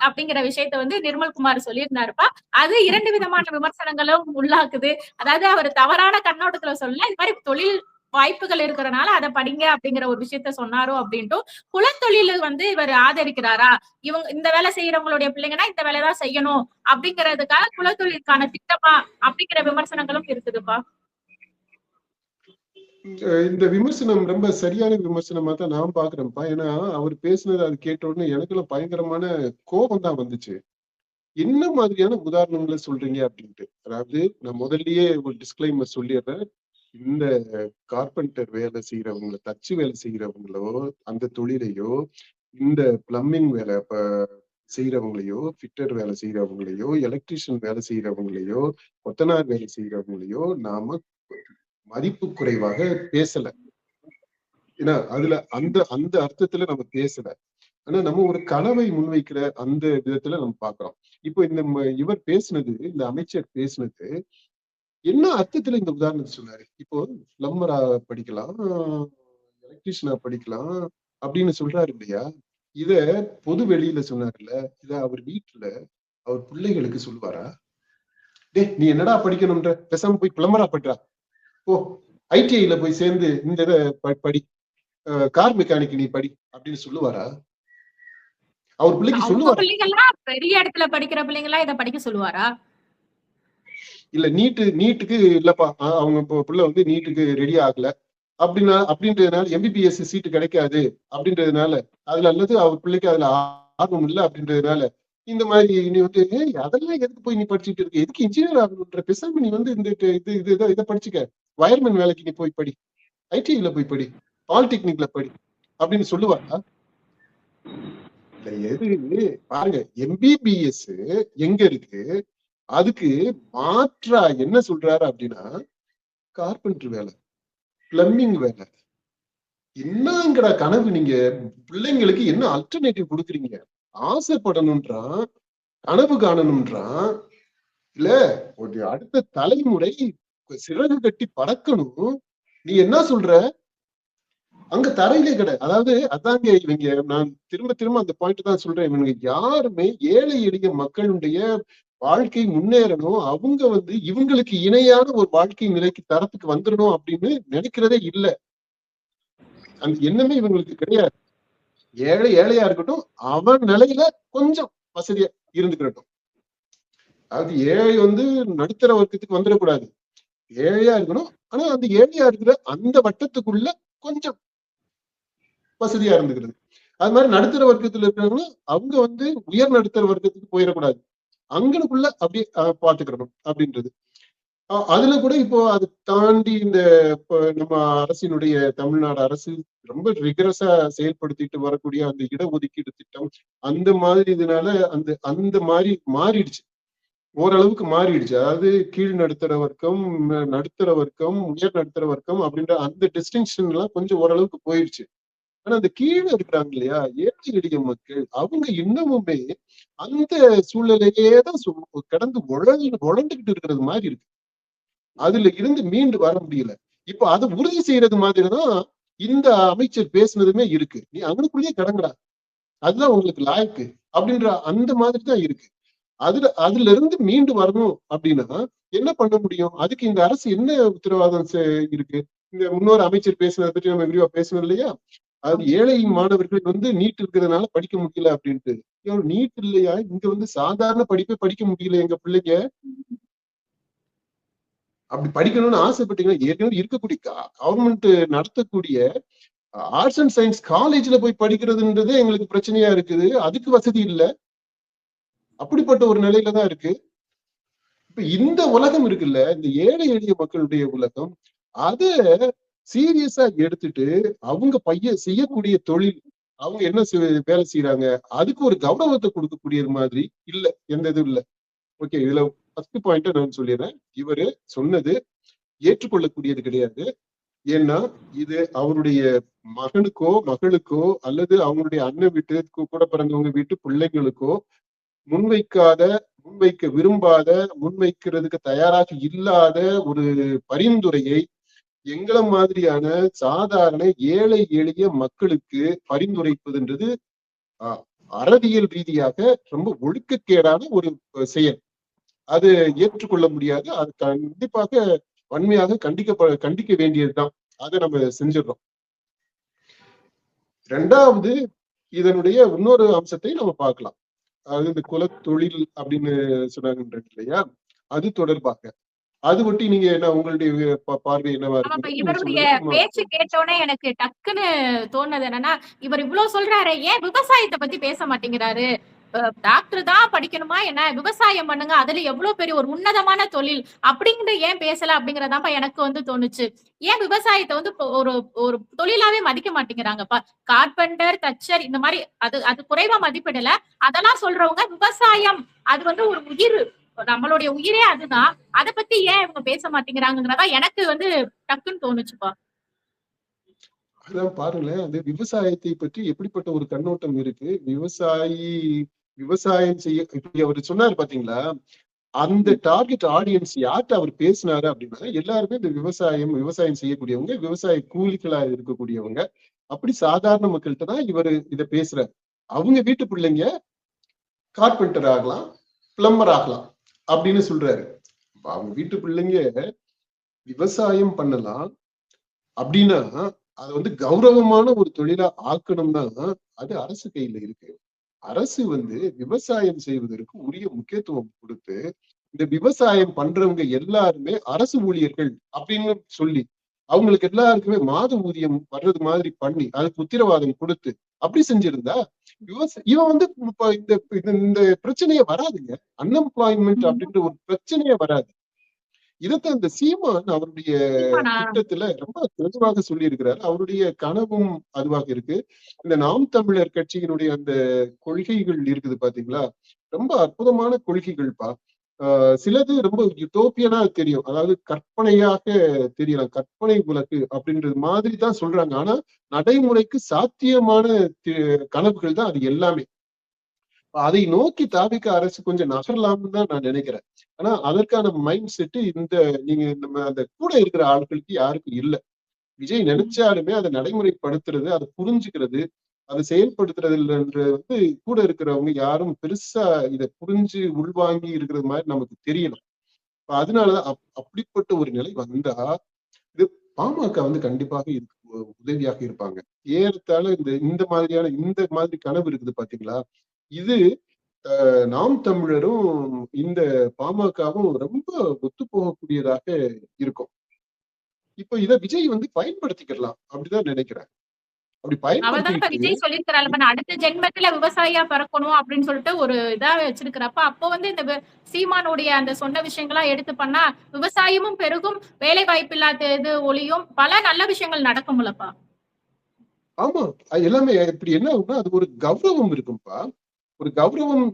அப்படிங்கிற விஷயத்த வந்து நிர்மல்குமார் சொல்லியிருந்தாருப்பா. அது 2 விதமான விமர்சனங்களும் உள்ளாக்குது. அதாவது அவர் தவறான கண்ணோட்டத்துல சொல்லல, இது மாதிரி தொழில் வாய்ப்புகள் இருக்கிறனால அதை படிங்க அப்படிங்கிற ஒரு விஷயத்த சொன்னாரோ அப்படின்ட்டு. குலத்தொழில் வந்து இவர் ஆதரிக்கிறாரா, இவங்க இந்த வேலை செய்யறவங்களுடைய பிள்ளைங்கன்னா இந்த வேலைதான் செய்யணும் அப்படிங்கிறதுக்காக குலத்தொழிலுக்கான திட்டமா அப்படிங்கிற விமர்சனங்களும் இருக்குதுப்பா. இந்த விமர்சனம் ரொம்ப சரியான விமர்சனமா தான் நான் பாக்குறேன்ப்பா. ஏன்னா அவர் பேசுனது அது கேட்ட உடனே எனக்குலாம் பயங்கரமான கோபம் தான் வந்துச்சு. என்ன மாதிரியான உதாரணங்களை சொல்றீங்க அப்படின்ட்டு. அதாவது நான் முதல்லயே ஒரு டிஸ்கிளைமர் சொல்லிடுறேன். இந்த கார்பெண்டர் வேலை செய்யறவங்கள, தச்சு வேலை செய்யறவங்களோ, அந்த தொழிலையோ, இந்த பிளம்பிங் வேலை செய்யறவங்களையோ, ஃபிட்டர் வேலை செய்யறவங்களையோ, எலக்ட்ரீஷியன் வேலை செய்யறவங்களையோ, கொத்தனார் வேலை செய்யறவங்களையோ நாம மதிப்பு குறைவாக பேசல. ஏன்னா அதுல அந்த அந்த அர்த்தத்துல நம்ம பேசல. ஆனா நம்ம ஒரு கனவை முன்வைக்கிற அந்த விதத்துல நம்ம பாக்குறோம். இப்போ இந்த இவர் பேசுனது, இந்த அமைச்சர் பேசுனது என்ன அர்த்தத்துல இந்த உதாரணத்தை சொன்னாரு. இப்போ பிளம்பரா படிக்கலாம், எலக்ட்ரீஷியனா படிக்கலாம் அப்படின்னு சொல்றாரு இல்லையா. இத பொது வெளியில சொன்னார்ல, இத அவர் வீட்டுல அவர் பிள்ளைகளுக்கு சொல்லுவாரா? டே, நீ என்னடா படிக்கணும்ன்ற, பேசாம போய் பிளம்பரா பண்றா, ஓ ஐடிஐல போய் சேர்ந்து இந்த இதை படி, கார் மெக்கானிக் நீ படி அப்படின்னு சொல்லுவாரா? அவர் பிள்ளைக்கு சொல்லுவாரா? பிள்ளைங்கள்லாம் பெரிய இடத்துல படிக்கிற பிள்ளைங்களா இதை படிக்க சொல்லுவாரா? இல்ல நீட்டுக்கு இல்லப்பா, அவங்க பிள்ளை வந்து நீட்டுக்கு ரெடி ஆகல அப்படின்றதுனால எம்பிபிஎஸ் சீட்டு கிடைக்காது அப்படின்றதுனால, அதுல அல்லது அவர் பிள்ளைக்கு அதுல ஆர்வம் இல்லை அப்படின்றதுனால இந்த மாதிரி நீ வந்து அதெல்லாம் எதுக்கு போய் நீ படிச்சுட்டு இருக்க, எதுக்கு இன்ஜினியர் ஆகணுன்ற, பேசாம நீ வந்து இந்த இதை படிச்சுக்க, வயர்மேன் வேலைக்கு நீ போய் படி, ஐடிஐல போய் படி, பாலிடெக்னிக்ல படி அப்படின்னு சொல்லுவாரா? எது பாருங்க, எம்பிபிஎஸ் எங்க இருக்கு, அதுக்கு மாற்றா என்ன சொல்றாரு அப்படின்னா கார்பெண்டர் வேலை, பிளம்பிங் வேலை. என்னங்கடா கனவு, நீங்க பிள்ளைங்களுக்கு என்ன அல்டர்னேட்டிவ் கொடுக்குறீங்க? ஆசைப்படணும்ன்றான், கனவு காணணும்ன்றான், இல்ல ஒரு அடுத்த தலைமுறை சிறகு கட்டி பறக்கணும். நீ என்ன சொல்ற? அங்க தரையிலே கிடையாது. அதாவது அதாங்க இவங்க, நான் திரும்ப திரும்ப அந்த பாயிண்ட் தான் சொல்றேன், இவங்க யாருமே ஏழை எளிய மக்களுடைய வாழ்க்கை முன்னேறணும், அவங்க வந்து இவங்களுக்கு இணையான ஒரு வாழ்க்கை நிலைக்கு தரத்துக்கு வந்துடணும் அப்படின்னு நினைக்கிறதே இல்லை. அந்த எண்ணமே இவங்களுக்கு கிடையாது. ஏழையா இருக்கட்டும், அவன் நிலையில கொஞ்சம் வசதியா இருந்துக்கிறட்டும். அது ஏழை வந்து நடுத்தர வர்க்கத்துக்கு வந்துடக்கூடாது, ஏழையா இருக்கணும். ஆனா அந்த ஏழையா இருக்கிற அந்த வட்டத்துக்குள்ள கொஞ்சம் வசதியா இருந்துக்கிறது. அது மாதிரி நடுத்தர வர்க்கத்துல இருக்கிறவங்களும் அவங்க வந்து உயர் நடுத்தர வர்க்கத்துக்கு போயிடக்கூடாது, அங்கனுக்குள்ள அப்படியே பாத்துக்கிறணும் அப்படின்றது. அதுல கூட இப்போ அதை தாண்டி இந்த நம்ம அரசினுடைய தமிழ்நாடு அரசு ரொம்ப ரிகரஸா செயல்படுத்திட்டு வரக்கூடிய அந்த இடஒதுக்கீடு திட்டம், அந்த மாதிரி இதனால அந்த அந்த மாதிரி மாறிடுச்சு. ஓரளவுக்கு மாறிடுச்சு. அதாவது கீழ் நடுத்தர வர்க்கம், நடுத்தர வர்க்கம், உயர் நடுத்தர வர்க்கம் அப்படின்ற அந்த டிஸ்டிங்ஷன் எல்லாம் கொஞ்சம் ஓரளவுக்கு போயிடுச்சு. ஆனா அந்த கீழே இருக்கிறாங்க இல்லையா, ஏழை எளிய மக்கள், அவங்க இன்னமுமே அந்த சூழ்நிலையே தான் கடந்து உழந்துகிட்டு இருக்கிறது மாதிரி இருக்கு. அதுல இருந்து மீண்டு வர முடியல. இப்ப அதை உறுதி செய்யறது மாதிரிதான் இந்த அமைச்சர் பேசுனதுமே இருக்கு. நீ அவனுக்குள்ளேயே கடங்குடா, அதுதான் உங்களுக்கு லாய்க்கு அப்படின்ற அந்த மாதிரி தான் இருக்கு. அதுல இருந்து மீண்டு வரணும் அப்படின்னா என்ன பண்ண முடியும்? அதுக்கு இந்த அரசு என்ன உத்தரவாதம் இருக்கு? இந்த முன்னோரு அமைச்சர் பேசுனதை பற்றி நம்ம விரிவா பேசணும் இல்லையா? அது ஏழை மாணவர்கள் நீட் இருக்கிறதுனால படிக்க முடியல அப்படின்ட்டு. நீட் இல்லையா, இங்க சாதாரண படிப்பே படிக்க முடியல எங்க பிள்ளைங்க. அப்படி படிக்கணும்னு ஆசைப்பட்டீங்கன்னா ஏற்கனவே இருக்கக்கூடிய கவர்மெண்ட் நடத்தக்கூடிய ஆர்ட்ஸ் அண்ட் சயின்ஸ் காலேஜ்ல போய் படிக்கிறதுன்றதே எங்களுக்கு பிரச்சனையா இருக்குது. அதுக்கு வசதி இல்லை. அப்படிப்பட்ட ஒரு நிலையில தான் இருக்கு. இப்ப இந்த உலகம் இருக்குல்ல, இந்த ஏழை எளிய மக்களுடைய உலகம், அத சீரியஸா எடுத்துட்டு அவங்க பையன் செய்யக்கூடிய தொழில், அவங்க என்ன வேலை செய்யறாங்க, அதுக்கு ஒரு கௌரவத்தை கொடுக்கக்கூடியது மாதிரி இல்ல, எந்த இதுவும் இல்ல. ஓகே, இதுல ஃபர்ஸ்ட் பாயிண்ட் நான் சொல்லிடுறேன். இவரு சொன்னது ஏற்றுக்கொள்ளக்கூடியது கிடையாது. ஏன்னா இது அவருடைய மகனுக்கோ மகளுக்கோ அல்லது அவங்களுடைய அண்ணன் வீட்டு கூட பிறந்தவங்க வீட்டு பிள்ளைங்களுக்கோ முன்வைக்க விரும்பாத, முன்வைக்கிறதுக்கு தயாராக இல்லாத ஒரு பரிந்துரையை எங்களை மாதிரியான சாதாரண ஏழை எளிய மக்களுக்கு பரிந்துரைப்பதுன்றது அறவியல் ரீதியாக ரொம்ப ஒழுக்கக்கேடான ஒரு செயல். அது ஏற்றுக்கொள்ள முடியாது. அது கண்டிப்பாக வன்மையாக கண்டிக்க வேண்டியதுதான். அதை நம்ம செஞ்சிடறோம். ரெண்டாவது, இதனுடைய இன்னொரு அம்சத்தை நம்ம பார்க்கலாம். அதாவது இந்த குலத்தொழில் அப்படின்னு சொன்னாங்க இல்லையா, அது தொடர்பாக அது ஒட்டி நீங்க என்ன, உங்களுடைய பார்வை என்னவா இருக்கு? இவருடைய பேச்சு கேட்டோன்னே எனக்கு டக்குன்னு தோணுது என்னன்னா, இவர் இவ்வளவு சொல்றாரு, ஏன் விவசாயத்தை பத்தி பேச மாட்டேங்கிறாரு? டாக்டர் தான் படிக்கணுமா என்ன, விவசாயம் பண்ணுங்க, அதுல எவ்வளவு பெரிய ஒரு உன்னதமான தொழில் அப்படிங்கிற ஏன் பேசல அப்படிங்கறதாப்பா எனக்கு தோணுச்சு. ஏன் விவசாயத்தை ஒரு ஒரு தொழிலாவே மதிக்க மாட்டேங்கிறாங்கப்பா? கார்பெண்டர், தச்சர் இந்த மாதிரி அது குறைவா மதிப்பிடல. அதெல்லாம் சொல்றவங்க விவசாயம் அது ஒரு உயிர், நம்மளுடைய உயிரே அதுதான். அத பத்தி ஏன் இவங்க பேச மாட்டேங்கிறாங்கிறதா எனக்கு டக்குன்னு தோணுச்சுப்பா. அதான் பாருங்களேன், அந்த விவசாயத்தை பற்றி எப்படிப்பட்ட ஒரு கண்ணோட்டம் இருக்கு. விவசாயம் செய்ய இப்படி அவர் சொன்னாரு பாத்தீங்களா, அந்த டார்கெட் ஆடியன்ஸ் யார்கிட்ட அவர் பேசினாரு அப்படின்னா, எல்லாருமே இந்த விவசாயம் செய்யக்கூடியவங்க, விவசாய கூலிகளா இருக்கக்கூடியவங்க, அப்படி சாதாரண மக்கள்கிட்ட தான் இவர் இத பேசுறாரு. அவங்க வீட்டு பிள்ளைங்க கார்பெண்டர் ஆகலாம், பிளம்பர் ஆகலாம் அப்படின்னு சொல்றாரு. அவங்க வீட்டு பிள்ளைங்க விவசாயம் பண்ணலாம் அப்படின்னா அது கௌரவமான ஒரு தொழிலா ஆக்கணும்னா அது அரசு கையில இருக்கு. அரசு விவசாயம் செய்வதற்கு உரிய முக்கியத்துவம் கொடுத்து, இந்த விவசாயம் பண்றவங்க எல்லாருமே அரசு ஊழியர்கள் அப்படின்னு சொல்லி அவங்களுக்கு எல்லாருக்குமே மாத ஊதியம் வர்றது மாதிரி பண்ணி அதுக்கு உத்தரவாதம் கொடுத்து அப்படி செஞ்சிருந்தா இவன் இந்த பிரச்சனையே வராதுங்க. அன்எம்ப்ளாய்மெண்ட் அப்படின்ற ஒரு பிரச்சனையே வராது. இதைத்தான் இந்த சீமான் அவருடைய திட்டத்துல ரொம்ப தெளிவாக சொல்லி இருக்கிறார். அவருடைய கனவும் அதுவாக இருக்கு. இந்த நாம் தமிழர் கட்சியினுடைய அந்த கொள்கைகள் இருக்குது பாத்தீங்களா, ரொம்ப அற்புதமான கொள்கைகள்பா. சிலது ரொம்ப யூட்டோப்பியனா தெரியும், அதாவது கற்பனையாக தெரியலாம், கற்பனை உலகு அப்படின்றது மாதிரி தான் சொல்றாங்க. ஆனா நடைமுறைக்கு சாத்தியமான கனவுகள் தான் அது எல்லாமே. அதை நோக்கி தாவிக அரசு கொஞ்சம் நகரலாம்னு தான் நான் நினைக்கிறேன். ஆனா அதற்கான மைண்ட் செட்டு நீங்க நம்ம அந்த கூட இருக்கிற ஆட்களுக்கு யாருக்கும் இல்லை. விஜய் நினைச்சாலுமே அதை நடைமுறைப்படுத்துறது, அதை புரிஞ்சுக்கிறது, அதை செயல்படுத்துறதுன்றது கூட இருக்கிறவங்க யாரும் பெருசா இதை புரிஞ்சு உள்வாங்கி இருக்கிறது மாதிரி நமக்கு தெரியணும். அதனாலதான் அப்படிப்பட்ட ஒரு நிலை வந்தா இது பாமக கண்டிப்பாக உதவியாக இருப்பாங்க. ஏறத்தாழ இந்த மாதிரி கனவு இருக்குது பாத்தீங்களா, இது நாம் தமிழரும் இந்த பாமகவும் ரொம்ப ஒத்து போகக்கூடியதாக இருக்கும். இப்ப இதை விஜய் பயன்படுத்திக்கலாம் அப்படிதான் நினைக்கிறேன். அப்படி அவர்தானப்பா பயன்படுத்திக்கிட்டு விஜய் சொல்லியிருக்கிறாரு, நான் அடுத்த ஜென்மத்துல விவசாயியா பிறக்கணும் அப்படின்னு சொல்லிட்டு ஒரு இதா வச்சிருக்கிறப்ப, அப்போ வந்து இந்த சீமானுடைய அந்த சொன்ன விஷயங்களா எடுத்து பண்ணா விவசாயமும் பெருகும், வேலை வாய்ப்பு இல்லாத இது ஒழியும், பல நல்ல விஷயங்கள் நடக்கும்லப்பா. ஆமா. எல்லாமே இப்படி என்ன ஆகும்னா, அது ஒரு கௌரவம் இருக்கும்பா. ஒரு கௌரவம்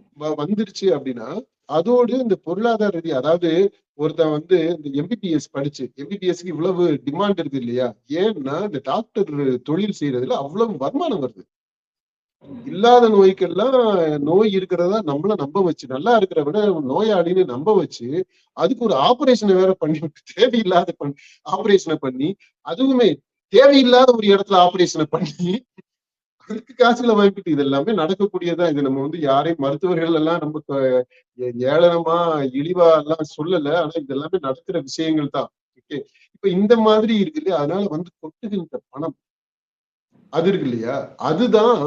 வந்துருச்சு அப்படின்னா, அதோடு இந்த பொருளாதார ரீதியா அதாவது ஒருத்தன் வந்து இந்த எம்பிபிஎஸ் படிச்சு எம்பிபிஎஸ்க்கு இவ்வளவு டிமாண்ட் இருக்கு இல்லையா? ஏன்னா இந்த டாக்டர் தொழில் செய்யறதுல அவ்வளவு வருமானம் வருது. இல்லாத நோய்க்கெல்லாம் நோய் இருக்கிறதா நம்மள நம்ப வச்சு, நல்லா இருக்கிற விட நோயாளின்னு நம்ப வச்சு, அதுக்கு ஒரு ஆபரேஷனை வேற பண்ணி விட்டு தேவையில்லாத ஆபரேஷனை பண்ணி, அதுவுமே தேவையில்லாத ஒரு இடத்துல ஆபரேஷனை பண்ணி அதுக்கு காசுகளை வாங்கிட்டு இது எல்லாமே நடக்கக்கூடியதா. இது நம்ம வந்து யாரையும் மருத்துவர்கள் எல்லாம் நம்ம ஏளனமா இழிவா எல்லாம் சொல்லல. ஆனா இது எல்லாமே நடக்கிற விஷயங்கள் தான். ஓகே. இப்ப இந்த மாதிரி இருக்கு இல்லையா? அதனால வந்து கொட்டுகின்ற பணம் அது இருக்கு இல்லையா? அதுதான்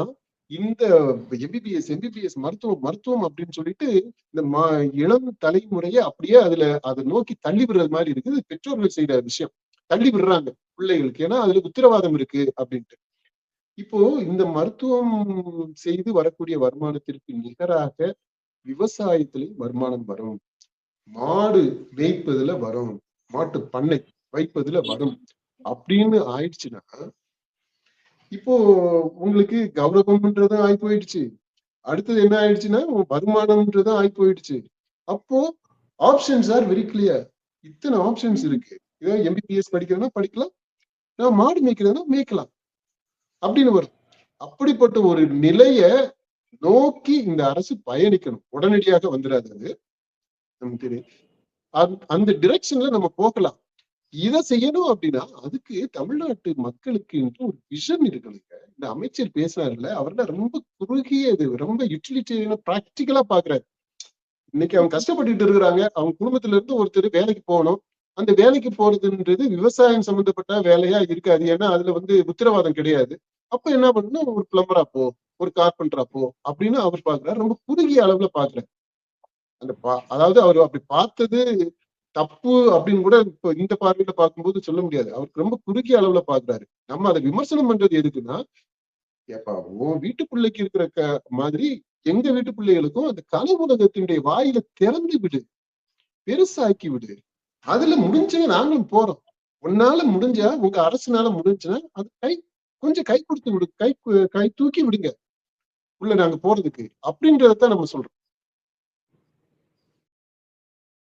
இந்த எம்பிபிஎஸ் மருத்துவம் அப்படின்னு சொல்லிட்டு இந்த இளம் தலைமுறையை அப்படியே அதை நோக்கி தள்ளி விடுறது மாதிரி இருக்குது. பெற்றோர்கள் செய்யற விஷயம் தள்ளி விடுறாங்க பிள்ளைகளுக்கு. ஏன்னா அதுல உத்தரவாதம் இருக்கு அப்படின்ட்டு. இப்போ இந்த மருத்துவம் செய்து வரக்கூடிய வருமானத்திற்கு நிகராக விவசாயத்திலையும் வருமானம் வரும். மாடு மேய்ப்பதுல வரும், மாட்டு பண்ணை வைப்பதுல வரும் அப்படின்னு ஆயிடுச்சுன்னா, இப்போ உங்களுக்கு கௌரவம்ன்றதும் ஆகி போயிடுச்சு. அடுத்தது என்ன ஆயிடுச்சுன்னா வருமானம்ன்றதும் ஆகி போயிடுச்சு. அப்போ ஆப்ஷன்ஸ் ஆர் வெரி கிளியர். இத்தனை ஆப்ஷன்ஸ் இருக்கு. ஏதாவது எம்பிபிஎஸ் படிக்கிறதுனா படிக்கலாம், நான் மாடு மேய்க்கிறதுனா மேய்க்கலாம் அப்படின்னு வரும். அப்படிப்பட்ட ஒரு நிலைய நோக்கி இந்த அரசு பயணிக்கணும். உடனடியாக வந்துடாது அது. நமக்கு தெரியும். அந்த டிரெக்ஷன்ல நம்ம போகலாம். இதை செய்யணும் அப்படின்னா அதுக்கு தமிழ்நாட்டு மக்களுக்கு ஒரு விஷன் இருக்குதுங்க. இந்த அமைச்சர் பேசுறாருல்ல, அவர்தான் ரொம்ப குறுகிய இது, ரொம்ப யூட்டிலிட்டேரியனா பிராக்டிக்கலா பாக்குறாரு. இன்னைக்கு அவங்க கஷ்டப்பட்டுட்டு இருக்கிறாங்க. அவங்க குடும்பத்துல இருந்து ஒருத்தர் வேலைக்கு போகணும். அந்த வேலைக்கு போறதுன்றது விவசாயம் சம்பந்தப்பட்ட வேலையா இருக்காது. ஏன்னா அதுல வந்து உத்தரவாதம் கிடையாது. அப்ப என்ன பண்ணணும், ஒரு பிளம்பரா போ, ஒரு கார்பெண்டரா போ அப்படின்னு அவர் பாக்குறாரு. ரொம்ப குறுகிய அளவுல பாக்குறாரு. அந்த அதாவது அவர் அப்படி பார்த்தது தப்பு அப்படின்னு கூட இப்போ இந்த பார்வையில பார்க்கும்போது சொல்ல முடியாது. அவருக்கு ரொம்ப குறுகிய அளவுல பாக்குறாரு. நம்ம அதை விமர்சனம் பண்றது எதுக்குன்னா, ஏப்பா உன் வீட்டு பிள்ளைக்கு இருக்கிற மாதிரி எங்க வீட்டு பிள்ளைகளுக்கும் அந்த கனவுலகத்தினுடைய வாயில திறந்து விடு, பெருசாக்கி விடு. அதுல முடிஞ்சவங்க நாங்களும் போறோம். உன்னால முடிஞ்சா, உங்க அரசுனால முடிஞ்சுன்னா அது கொஞ்சம் கை கொடுத்து விடு, கை தூக்கி விடுங்க உள்ள நாங்க போறதுக்கு அப்படின்றதான் நம்ம சொல்றோம்.